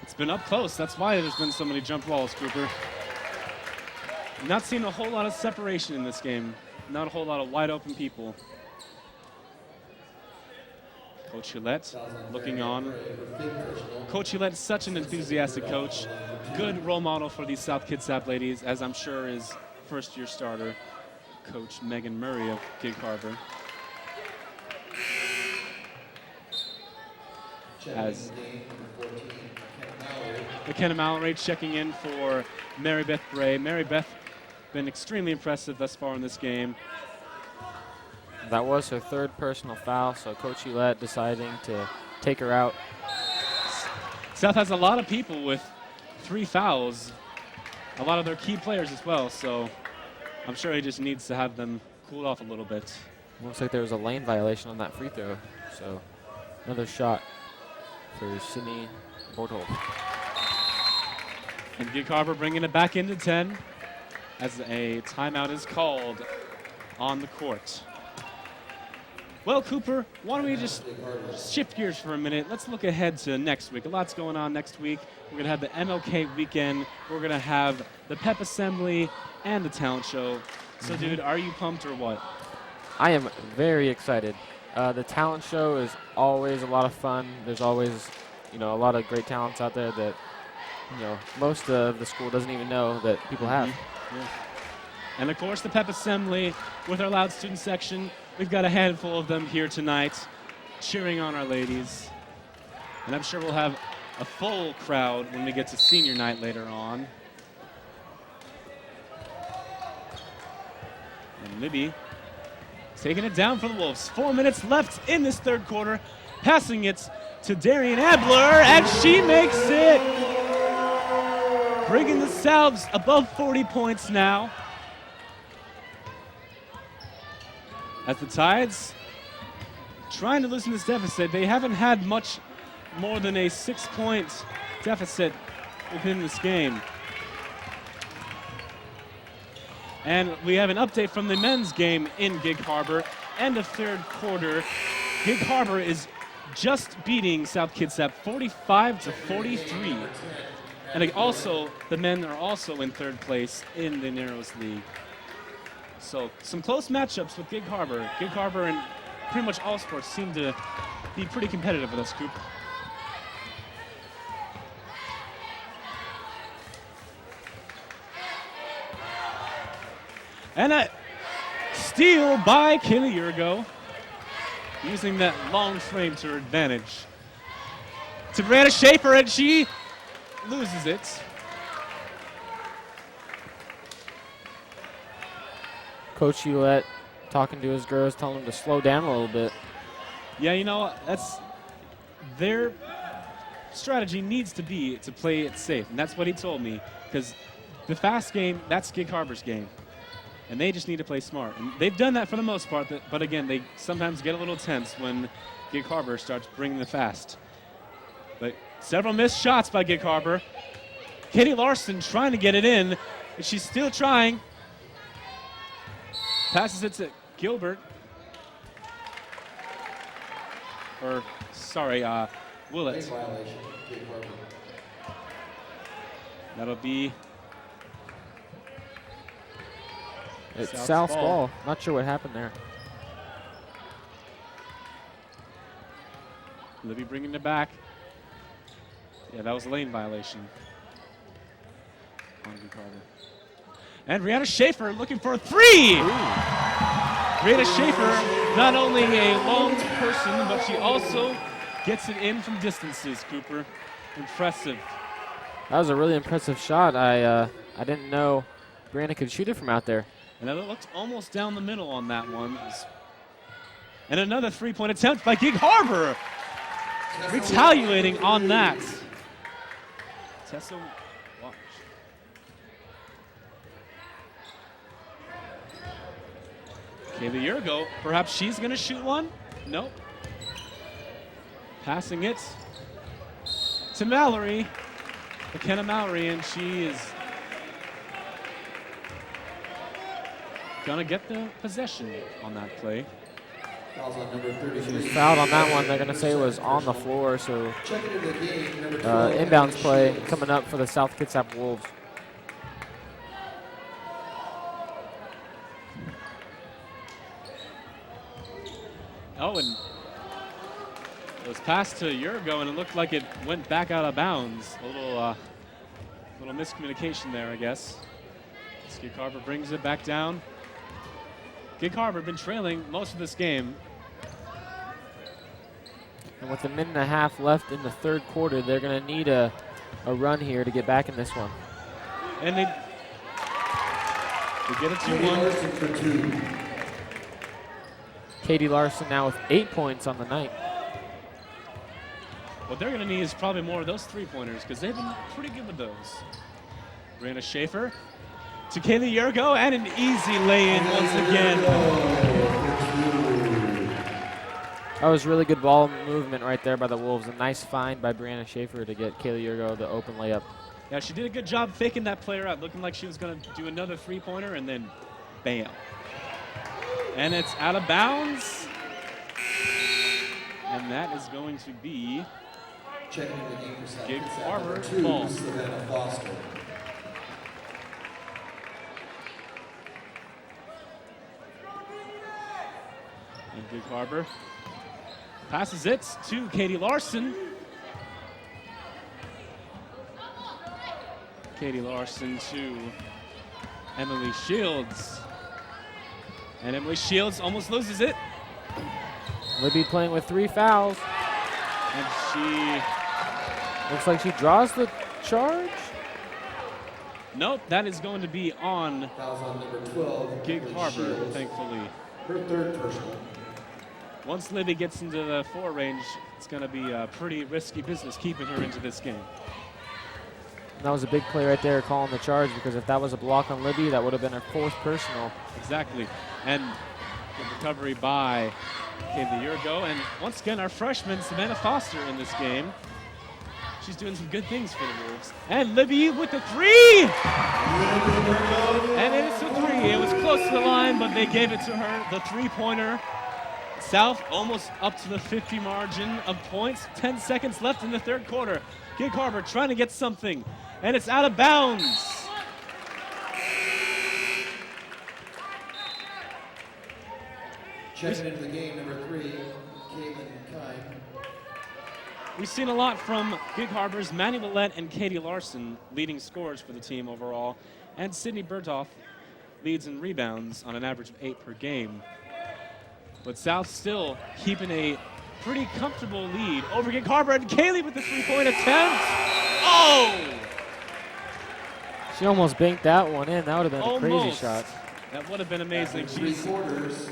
It's been up close. That's why there's been so many jump balls, Cooper. Not seeing a whole lot of separation in this game. Not a whole lot of wide open people. Coach Gillette looking on. Coach Gillette is such an enthusiastic coach. Good role model for these South Kitsap ladies, as I'm sure is first-year starter, Coach Megan Murray of Gig Harbor. As McKenna Mallory checking in for Mary Beth Bray. Mary Beth been extremely impressive thus far in this game. That was her third personal foul, so Coach Gillette deciding to take her out. South has a lot of people with 3 fouls, a lot of their key players as well, so I'm sure he just needs to have them cool off a little bit. Looks like there was a lane violation on that free throw, so another shot for Sydney Borthold. And Gig Harbor bringing it back into 10 as a timeout is called on the court. Well, Cooper, why don't we just shift gears for a minute. Let's look ahead to next week. A lot's going on next week. We're going to have the MLK weekend. We're going to have the Pep Assembly and the talent show. So, dude, are you pumped or what? I am very excited. The talent show is always a lot of fun. There's always, a lot of great talents out there that, most of the school doesn't even know that people have. Yeah. And, of course, the Pep Assembly with our loud student section. We've got a handful of them here tonight cheering on our ladies. And I'm sure we'll have a full crowd when we get to senior night later on. And Libby taking it down for the Wolves. 4 minutes left in this third quarter. Passing it to Darian Abler, and she makes it. Bringing the Salves above 40 points now. As the Tides trying to loosen this deficit. They haven't had much more than a 6-point deficit within this game. And we have an update from the men's game in Gig Harbor. End of third quarter. Gig Harbor is just beating South Kitsap 45-43. And also, the men are also in third place in the Narrows League. So some close matchups with Gig Harbor. Gig Harbor and pretty much all sports seem to be pretty competitive with us, Coop. And a steal by Kaylee Yurgo, using that long frame to her advantage. To Brianna Schaefer, and she loses it. Coach Hewlett talking to his girls, telling them to slow down a little bit. Yeah, you know, that's their strategy needs to be to play it safe, and that's what he told me, because the fast game, that's Gig Harbor's game. And they just need to play smart. And they've done that for the most part, but again, they sometimes get a little tense when Gig Harbor starts bringing the fast. But several missed shots by Gig Harbor. Katie Larson trying to get it in, and she's still trying. Passes it to Gilbert. Or, sorry, Willett. That'll be It's South's ball. Not sure what happened there. Libby bringing it back. Yeah, that was a lane violation. And Brianna Schaefer looking for a three! Brianna Schaefer, not only a long person, but she also gets it in from distances, Cooper. Impressive. That was a really impressive shot. I didn't know Brianna could shoot it from out there. And it looked almost down the middle on that one. And another three-point attempt by Gig Harbor. Retaliating on that. Tessa Watch. Kaylee Yurgo, perhaps she's going to shoot one? Nope. Passing it to Mallory. McKenna Mallory, and she is gonna get the possession on that play. She was fouled on that one. They're gonna say it was on the floor, so inbounds play coming up for the South Kitsap Wolves. Oh, and it was passed to Yurgo, and it looked like it went back out of bounds. A little miscommunication there, I guess. Gig Harbor brings it back down. Gig Harbor been trailing most of this game. And with a minute and a half left in the third quarter, they're going to need a run here to get back in this one. And they get a 2-1. Katie Larson now with 8 points on the night. What they're going to need is probably more of those three-pointers, because they've been pretty good with those. Brianna Schaefer to Kaylee Yurgo, and an easy lay-in once again. That was really good ball movement right there by the Wolves. A nice find by Brianna Schaefer to get Kaylee Yurgo the open layup. Yeah, she did a good job faking that player out, looking like she was going to do another three-pointer, and then bam. And it's out of bounds. And that is going to be Gig Harbor ball. And Gig Harbor passes it to Katie Larson. Katie Larson to Emily Shields. And Emily Shields almost loses it. Libby playing with 3 fouls. And she looks like she draws the charge. Nope, that is going to be on number 12, Gig Harbor, thankfully. Her third personal. Once Libby gets into the 4 range, it's going to be a pretty risky business keeping her into this game. That was a big play right there, calling the charge, because if that was a block on Libby, that would have been her 4th personal. Exactly. And good recovery by Kaylee Yurgo. And once again, our freshman, Savannah Foster, in this game. She's doing some good things for the Wolves. And Libby with the 3! And it's a 3. It was close to the line, but they gave it to her. The 3-pointer. South almost up to the 50 margin of points. 10 seconds left in the third quarter. Gig Harbor trying to get something, and it's out of bounds. Checking into the game, number 3, Caitlin Kine. We've seen a lot from Gig Harbor's Manny Willett and Katie Larson, leading scorers for the team overall, and Sydney Berthoff leads in rebounds on an average of 8 per game. But South still keeping a pretty comfortable lead over Gig Harbor, and Kaylee with the three-point attempt. Oh! She almost banked that one in. That would have been a crazy Almost. shot. That would have been amazing. She's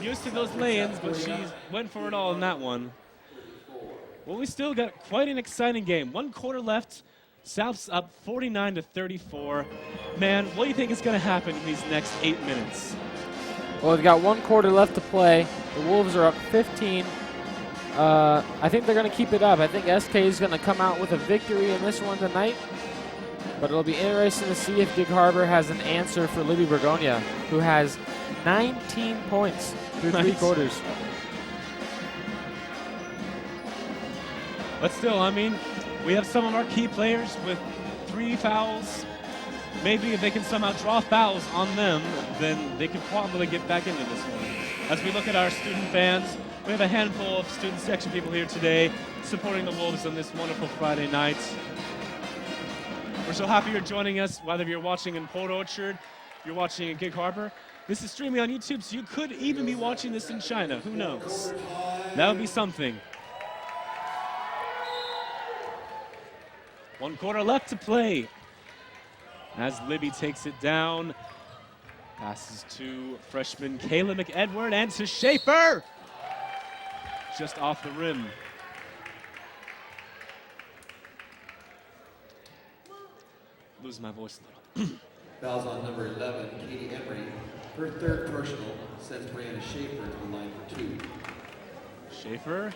used to those lay-ins, but she went for it all in that one. Well, we still got quite an exciting game. 1 quarter left. South's up 49-34. Man, what do you think is going to happen in these next 8 minutes? Well, we've got 1 quarter left to play. The Wolves are up 15. I think they're going to keep it up. I think SK is going to come out with a victory in this one tonight. But it'll be interesting to see if Gig Harbor has an answer for Libby Bergonia, who has 19 points through 3 quarters. But still, I mean, we have some of our key players with 3 fouls. Maybe if they can somehow draw fouls on them, then they could probably get back into this one. As we look at our student fans, we have a handful of student section people here today supporting the Wolves on this wonderful Friday night. We're so happy you're joining us, whether you're watching in Port Orchard, you're watching in Gig Harbor. This is streaming on YouTube, so you could even be watching this in China. Who knows? That would be something. 1 quarter left to play. As Libby takes it down, passes to freshman Kayla McEdward and to Schaefer. Just off the rim. Lose my voice a little. Fouls on number 11, Katie Emery. Her 3rd personal sends Brianna Schaefer to the line for 2. Schaefer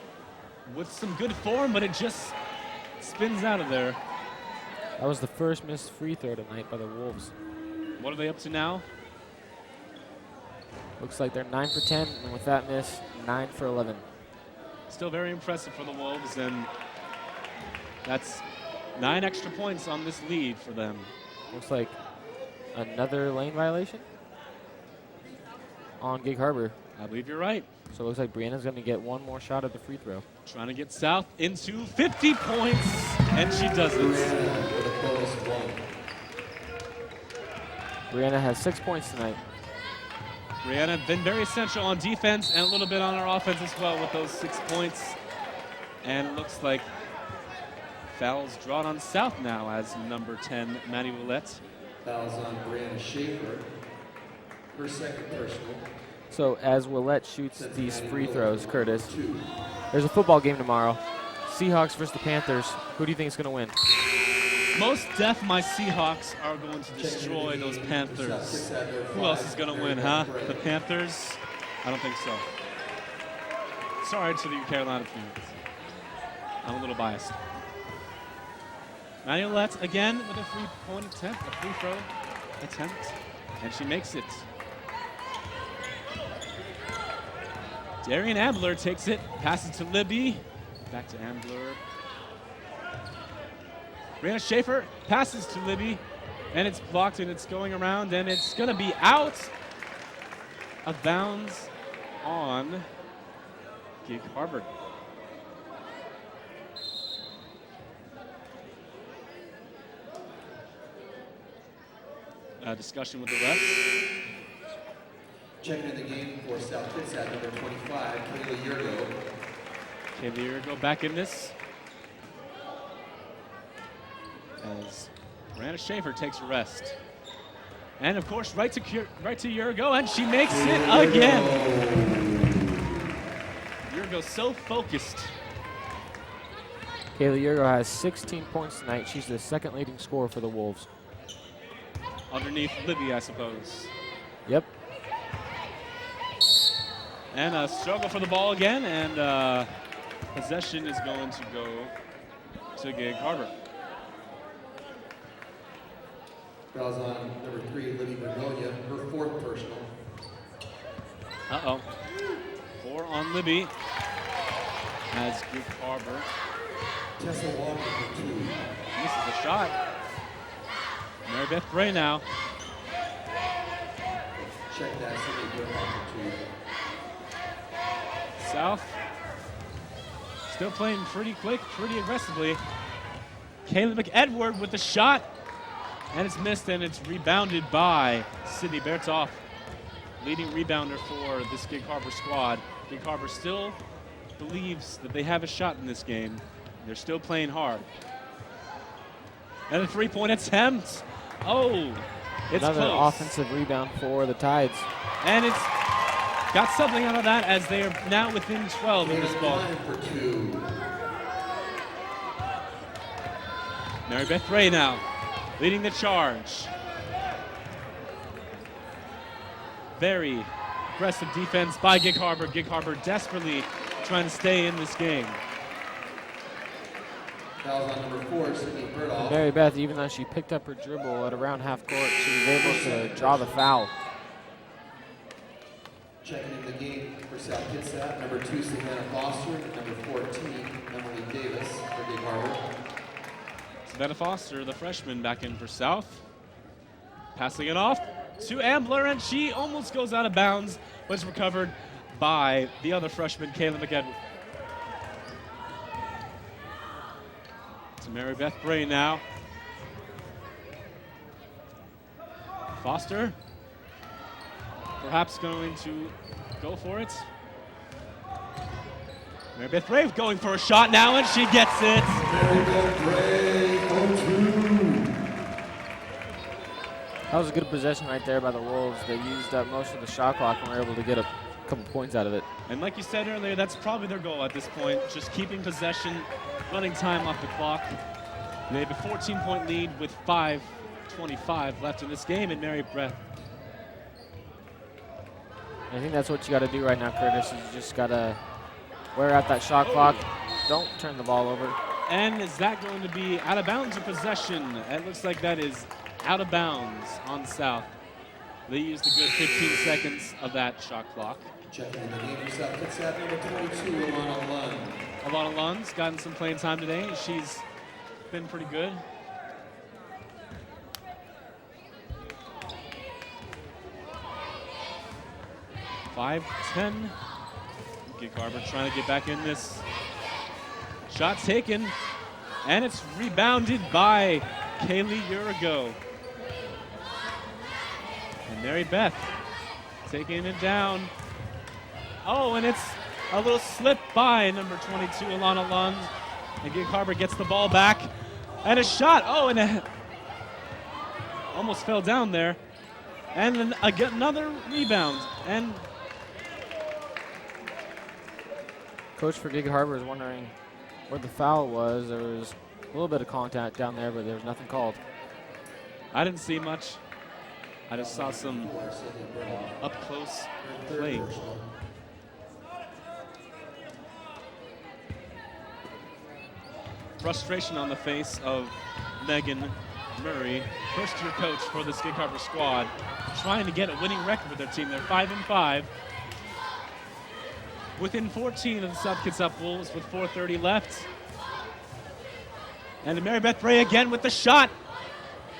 with some good form, but it just spins out of there. That was the first missed free throw tonight by the Wolves. What are they up to now? Looks like they're 9 for 10, and with that miss, 9 for 11. Still very impressive for the Wolves, and that's 9 extra points on this lead for them. Looks like another lane violation on Gig Harbor. I believe you're right. So it looks like Brianna's going to get 1 more shot at the free throw. Trying to get South into 50 points, and she doesn't. Brianna has 6 points tonight. Brianna been very essential on defense and a little bit on her offense as well with those 6 points. And it looks like fouls drawn on South now as number 10, Manny Willett. Fouls on Brianna Schaefer. Her 2nd personal. So as Willett shoots these free throws, Curtis, there's a football game tomorrow. Seahawks versus the Panthers. Who do you think is going to win? Most def, my Seahawks are going to destroy those Panthers. Who else is going to win, huh? The Panthers? I don't think so. Sorry to the Carolina fans. I'm a little biased. Manny Willett again with a free-point attempt, a free throw attempt, and she makes it. Darian Ambler takes it, passes to Libby, back to Ambler. Brianna Schaefer passes to Libby, and it's blocked, and it's going around, and it's going to be out of bounds on Gig Harbor. Discussion with the refs. Checking in the game for South Kitsap, number 25, Kayla Yurgo. Kayla Yurgo back in this. As Brianna Schaefer takes a rest. And of course, right to Yurgo, and she makes it again. Yurgo so focused. Kayla Yurgo has 16 points tonight. She's the 2nd leading scorer for the Wolves. Underneath Libby, I suppose. Yep. And a struggle for the ball again, and possession is going to go to Gig Harbor. Fouls on number 3, Libby Bergonia, her 4th personal. Uh-oh. 4 on Libby as Gig Harbor. Tessa Walker for 2. Misses a shot. Mary Beth Bray now. Check that, Sydney Berthoff for 2. South still playing pretty quick, pretty aggressively. Kayla McEdward with the shot, and it's missed, and it's rebounded by Sydney Bertoff, leading rebounder for this Gig Harbor squad. Gig Harbor still believes that they have a shot in this game. They're still playing hard. And a three-point attempt. Oh, it's another close. offensive rebound for the Tides. And it's got something out of that as they are now within 12 in this ball. Mary Beth Ray now leading the charge. Very aggressive defense by Gig Harbor. Gig Harbor desperately trying to stay in this game. Foul on number 4, Sydney Bertoff. And Mary Beth, even though she picked up her dribble at around half court, she was able to draw the foul. Checking in the game for South Kitsap, number 2, Savannah Foster, number 14, Emily Davis for Gig Harbor. Savannah Foster, the freshman, back in for South. Passing it off to Ambler, and she almost goes out of bounds, but is recovered by the other freshman, Kayla McEdward. To Mary Beth Bray now. Foster perhaps going to go for it. Mary Beth Bray going for a shot now, and she gets it. Mary Beth Bray, 0-2. That was a good possession right there by the Wolves. They used up most of the shot clock and were able to get a couple points out of it. And like you said earlier, that's probably their goal at this point, just keeping possession, running time off the clock. They have a 14-point lead with 5:25 left in this game, and Mary Beth. I think that's what you got to do right now, Curtis. You just got to wear out that shot clock. Don't turn the ball over. And is that going to be out of bounds or possession? It looks like that is out of bounds on South. They used a good 15 seconds of that shot clock. Checking in the game for South Kitsap, number 22, Alana Lund. Alana Lund's gotten some playing time today. She's been pretty good. Five, 10. Gig Harbor trying to get back in this. Shot taken, and it's rebounded by Kaylee Urigo. And Mary Beth taking it down. Oh, and it's a little slip by number 22, Alana Lund. And Gig Harbor gets the ball back. And a shot. Oh, and almost fell down there. And then another rebound. And Coach for Gig Harbor is wondering where the foul was. There was a little bit of contact down there, but there was nothing called. I didn't see much. I just saw some up-close play. Frustration on the face of Megan Murray, first-year coach for this Gig Harbor squad, trying to get a winning record with their team. They're 5-5. Within 14 of the South Kitsap Wolves with 4:30 left. And Mary Beth Bray again with the shot.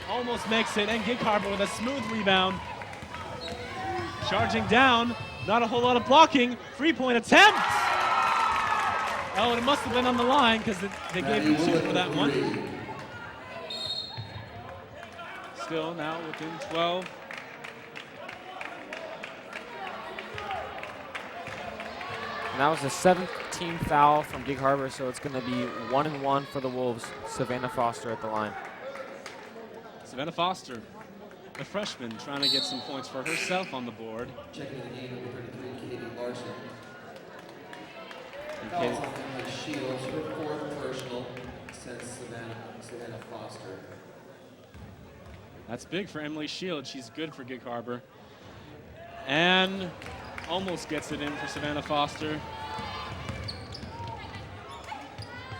Almost makes it, and Gig Harbor with a smooth rebound. Charging down, not a whole lot of blocking. Three-point attempt. Oh, and it must have been on the line because they gave him 2 for that one. Still now within 12. And that was the 17th foul from Gig Harbor, so it's going to be 1-1 for the Wolves. Savannah Foster at the line. Savannah Foster, the freshman, trying to get some points for herself on the board. Checking the game, number 33, Katie Larson. And Fouls on Emily Shields, her 4th personal since Savannah Foster. That's big for Emily Shields. She's good for Gig Harbor. And almost gets it in for Savannah Foster.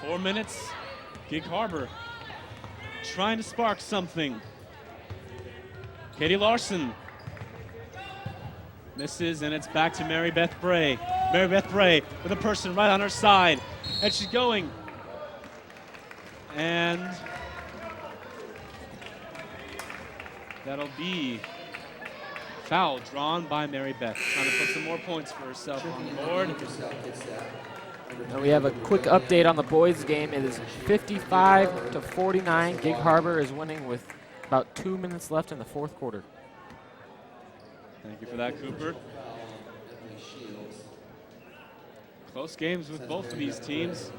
4 minutes. Gig Harbor trying to spark something. Katie Larson misses, and it's back to Mary Beth Bray. Mary Beth Bray with a person right on her side, and she's going. And that'll be Foul drawn by Mary Beth, trying to put some more points for herself on the board. And we have a quick update on the boys' game. It is 55-49. Gig Harbor is winning with about 2 minutes left in the fourth quarter. Thank you for that, Cooper. Close games with both of these teams.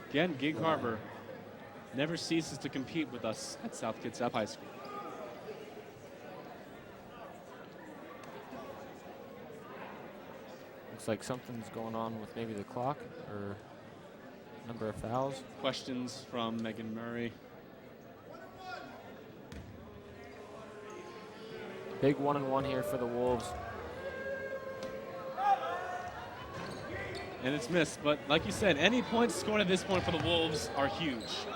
Again, Gig Harbor never ceases to compete with us at South Kitsap High School. Looks like something's going on with maybe the clock or number of fouls. Questions from Megan Murray. Big 1-and-1 here for the Wolves. And it's missed, but like you said, any points scored at this point for the Wolves are huge.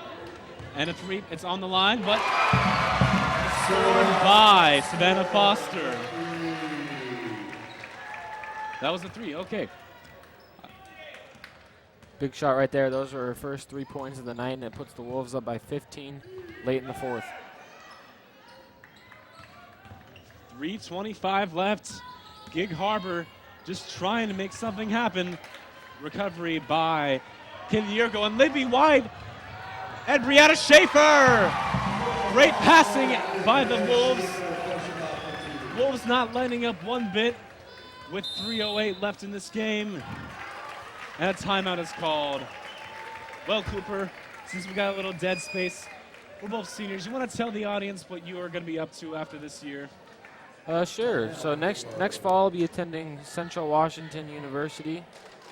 And a three, it's on the line, but scored by Savannah Foster. That was a three, okay. Big shot right there. Those were her first 3 points of the night, and it puts the Wolves up by 15 late in the fourth. 3:25 left. Gig Harbor just trying to make something happen. Recovery by Katie Yergo and Libby wide. And Brianna Schaefer. Great passing by the Wolves. Wolves not lining up one bit with 3:08 left in this game. And a timeout is called. Well, Cooper, since we got a little dead space, we're both seniors. You want to tell the audience what you are going to be up to after this year? Sure. So next fall, I'll be attending Central Washington University.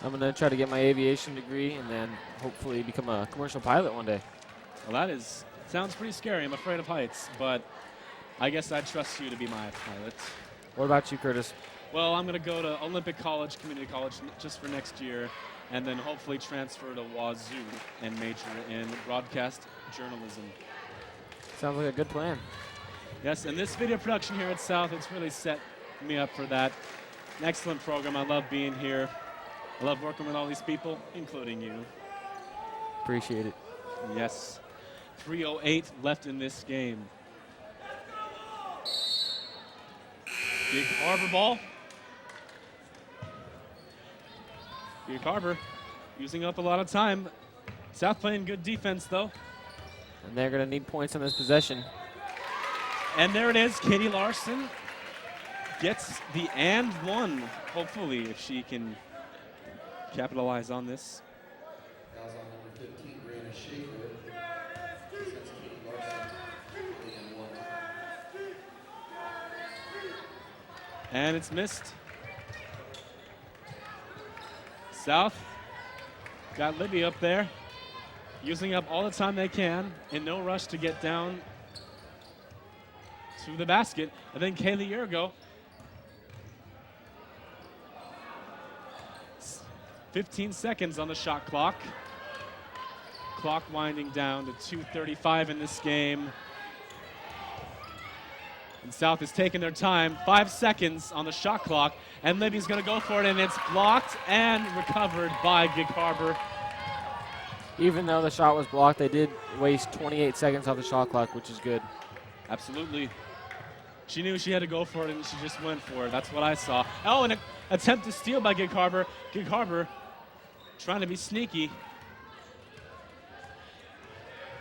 I'm going to try to get my aviation degree and then hopefully become a commercial pilot one day. Well, sounds pretty scary. I'm afraid of heights, but I guess I'd trust you to be my pilot. What about you, Curtis? Well, I'm going to go to Olympic College, Community College, just for next year, and then hopefully transfer to Wazoo and major in broadcast journalism. Sounds like a good plan. Yes, and this video production here at South, it's really set me up for that. An excellent program. I love being here. I love working with all these people, including you. Appreciate it. Yes. 3:08 left in this game. Gig Harbor ball. Gig Harbor using up a lot of time. South playing good defense, though. And they're going to need points on this possession. And there it is. Katie Larson gets the and one, hopefully, if she can capitalize on this. Fouls on number 15, Brianna Schaefer. Sends Katie Larson to the and one. And it's missed. South got Libby up there, using up all the time they can, in no rush to get down to the basket. And then Kaylee Yergo. 15 seconds on the shot clock. Clock winding down to 2:35 in this game. And South is taking their time. 5 seconds on the shot clock. And Libby's going to go for it, and it's blocked and recovered by Gig Harbor. Even though the shot was blocked, they did waste 28 seconds off the shot clock, which is good. Absolutely. She knew she had to go for it, and she just went for it. That's what I saw. Oh, and an attempt to steal by Gig Harbor. Gig Harbor trying to be sneaky.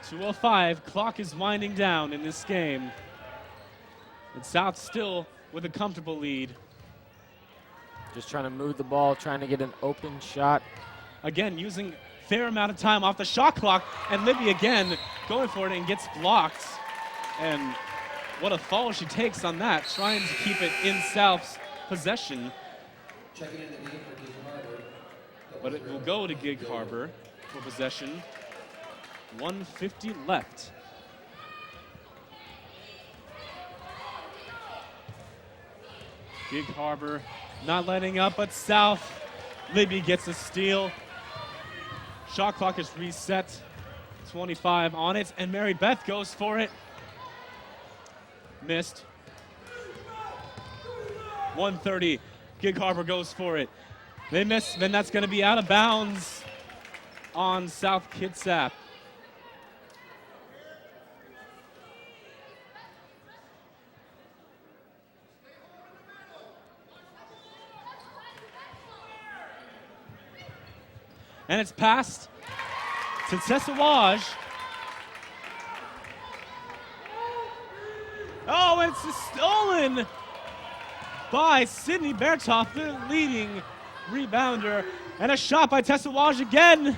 2:05. Clock is winding down in this game. And South still with a comfortable lead. Just trying to move the ball, trying to get an open shot. Again, using fair amount of time off the shot clock, and Libby again going for it and gets blocked. And what a fall she takes on that, trying to keep it in South's possession. Checking in the game for Gig Harbor. But it will go to Gig Harbor for possession. 1:50 left. Gig Harbor not letting up, but South. Libby gets a steal. Shot clock is reset. 25 on it, and Mary Beth goes for it. Missed. 1:30. Gig Harbor goes for it. They miss, then that's going to be out of bounds on South Kitsap. And it's passed to Tessawaj. Oh, it's stolen by Sydney Bertoff, the leading rebounder. And a shot by Tessawaj again.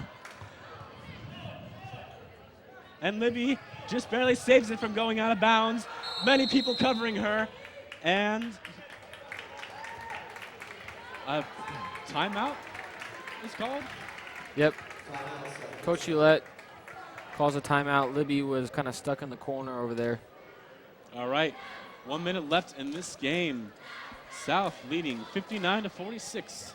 And Libby just barely saves it from going out of bounds. Many people covering her. And a timeout is called. Yep. Coach Hewlett calls a timeout. Libby was kind of stuck in the corner over there. All right, 1 minute left in this game. South leading 59-46.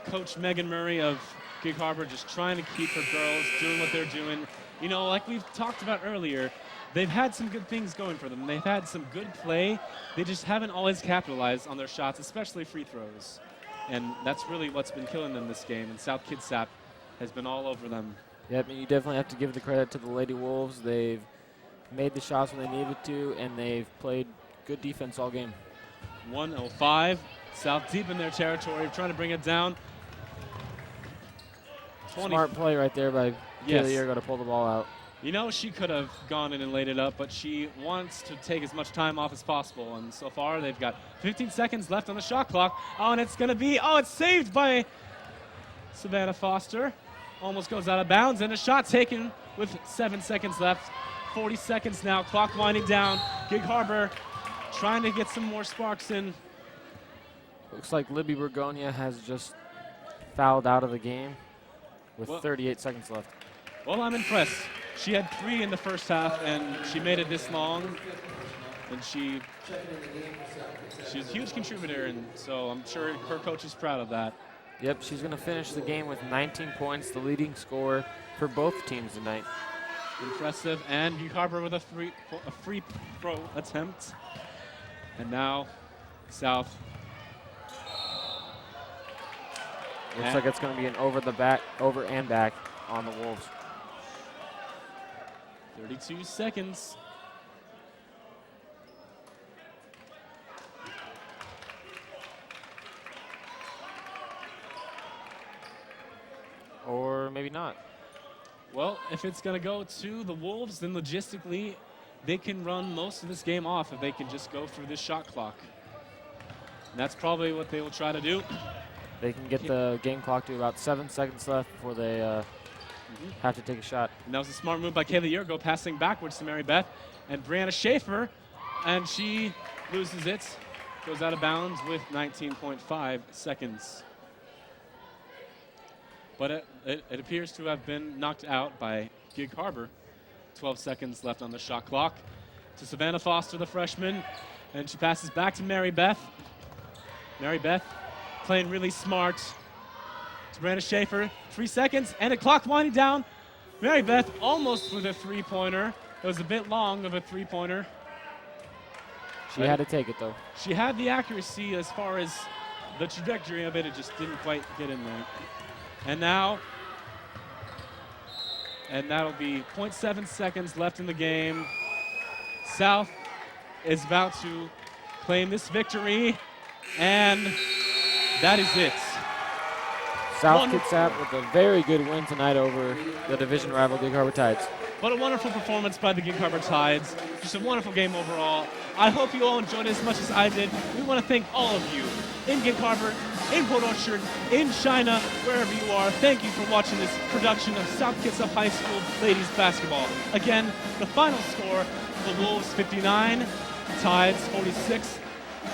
Coach Megan Murray of Gig Harbor just trying to keep her girls doing what they're doing. You know, like we've talked about earlier, they've had some good things going for them. They've had some good play. They just haven't always capitalized on their shots, especially free throws. And that's really what's been killing them this game. And South Kitsap has been all over them. Yep, and you definitely have to give the credit to the Lady Wolves. They've made the shots when they needed to, and they've played good defense all game. 105, South deep in their territory, trying to bring it down. Smart play right there by Yes. Kaylee Yergo to pull the ball out. You know, she could have gone in and laid it up, but she wants to take as much time off as possible. And so far, they've got 15 seconds left on the shot clock. Oh, and it's going to be, it's saved by Savannah Foster. Almost goes out of bounds, and a shot taken with 7 seconds left. 40 seconds now, clock winding down. Gig Harbor trying to get some more sparks in. Looks like Libby Bergonia has just fouled out of the game with Well- 38 seconds left. Well, I'm impressed. She had 3 in the first half, and she made it this long. And she's a huge contributor, and so I'm sure her coach is proud of that. Yep, she's going to finish the game with 19 points, the leading scorer for both teams tonight. Impressive, and Gig Harbor with a free throw attempt. And now South. Looks like it's going to be an over and back on the Wolves. 32 seconds. Or maybe not. Well, if it's going to go to the Wolves, then logistically, they can run most of this game off if they can just go through this shot clock. And that's probably what they will try to do. They can get the game clock to about 7 seconds left before they have to take a shot. And that was a smart move by Kaylee Yergo, passing backwards to Mary Beth and Brianna Schaefer, and she loses it. Goes out of bounds with 19.5 seconds. But it appears to have been knocked out by Gig Harbor. 12 seconds left on the shot clock. To Savannah Foster, the freshman, and she passes back to Mary Beth. Mary Beth playing really smart. To Brianna Schaefer, 3 seconds, and a clock winding down. Mary Beth almost with a three-pointer. It was a bit long of a three-pointer. She had to take it, though. She had the accuracy as far as the trajectory of it. It just didn't quite get in there. And now, that'll be 0.7 seconds left in the game. South is about to claim this victory, and that is it. South Kitsap with a very good win tonight over the division rival Gig Harbor Tides. What a wonderful performance by the Gig Harbor Tides. Just a wonderful game overall. I hope you all enjoyed it as much as I did. We want to thank all of you in Gig Harbor, in Port Orchard, in China, wherever you are. Thank you for watching this production of South Kitsap High School ladies basketball. Again, the final score, the Wolves 59, Tides 46.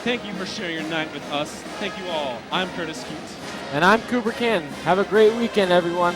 Thank you for sharing your night with us. Thank you all. I'm Curtis Keats. And I'm Cooper Ken. Have a great weekend, everyone.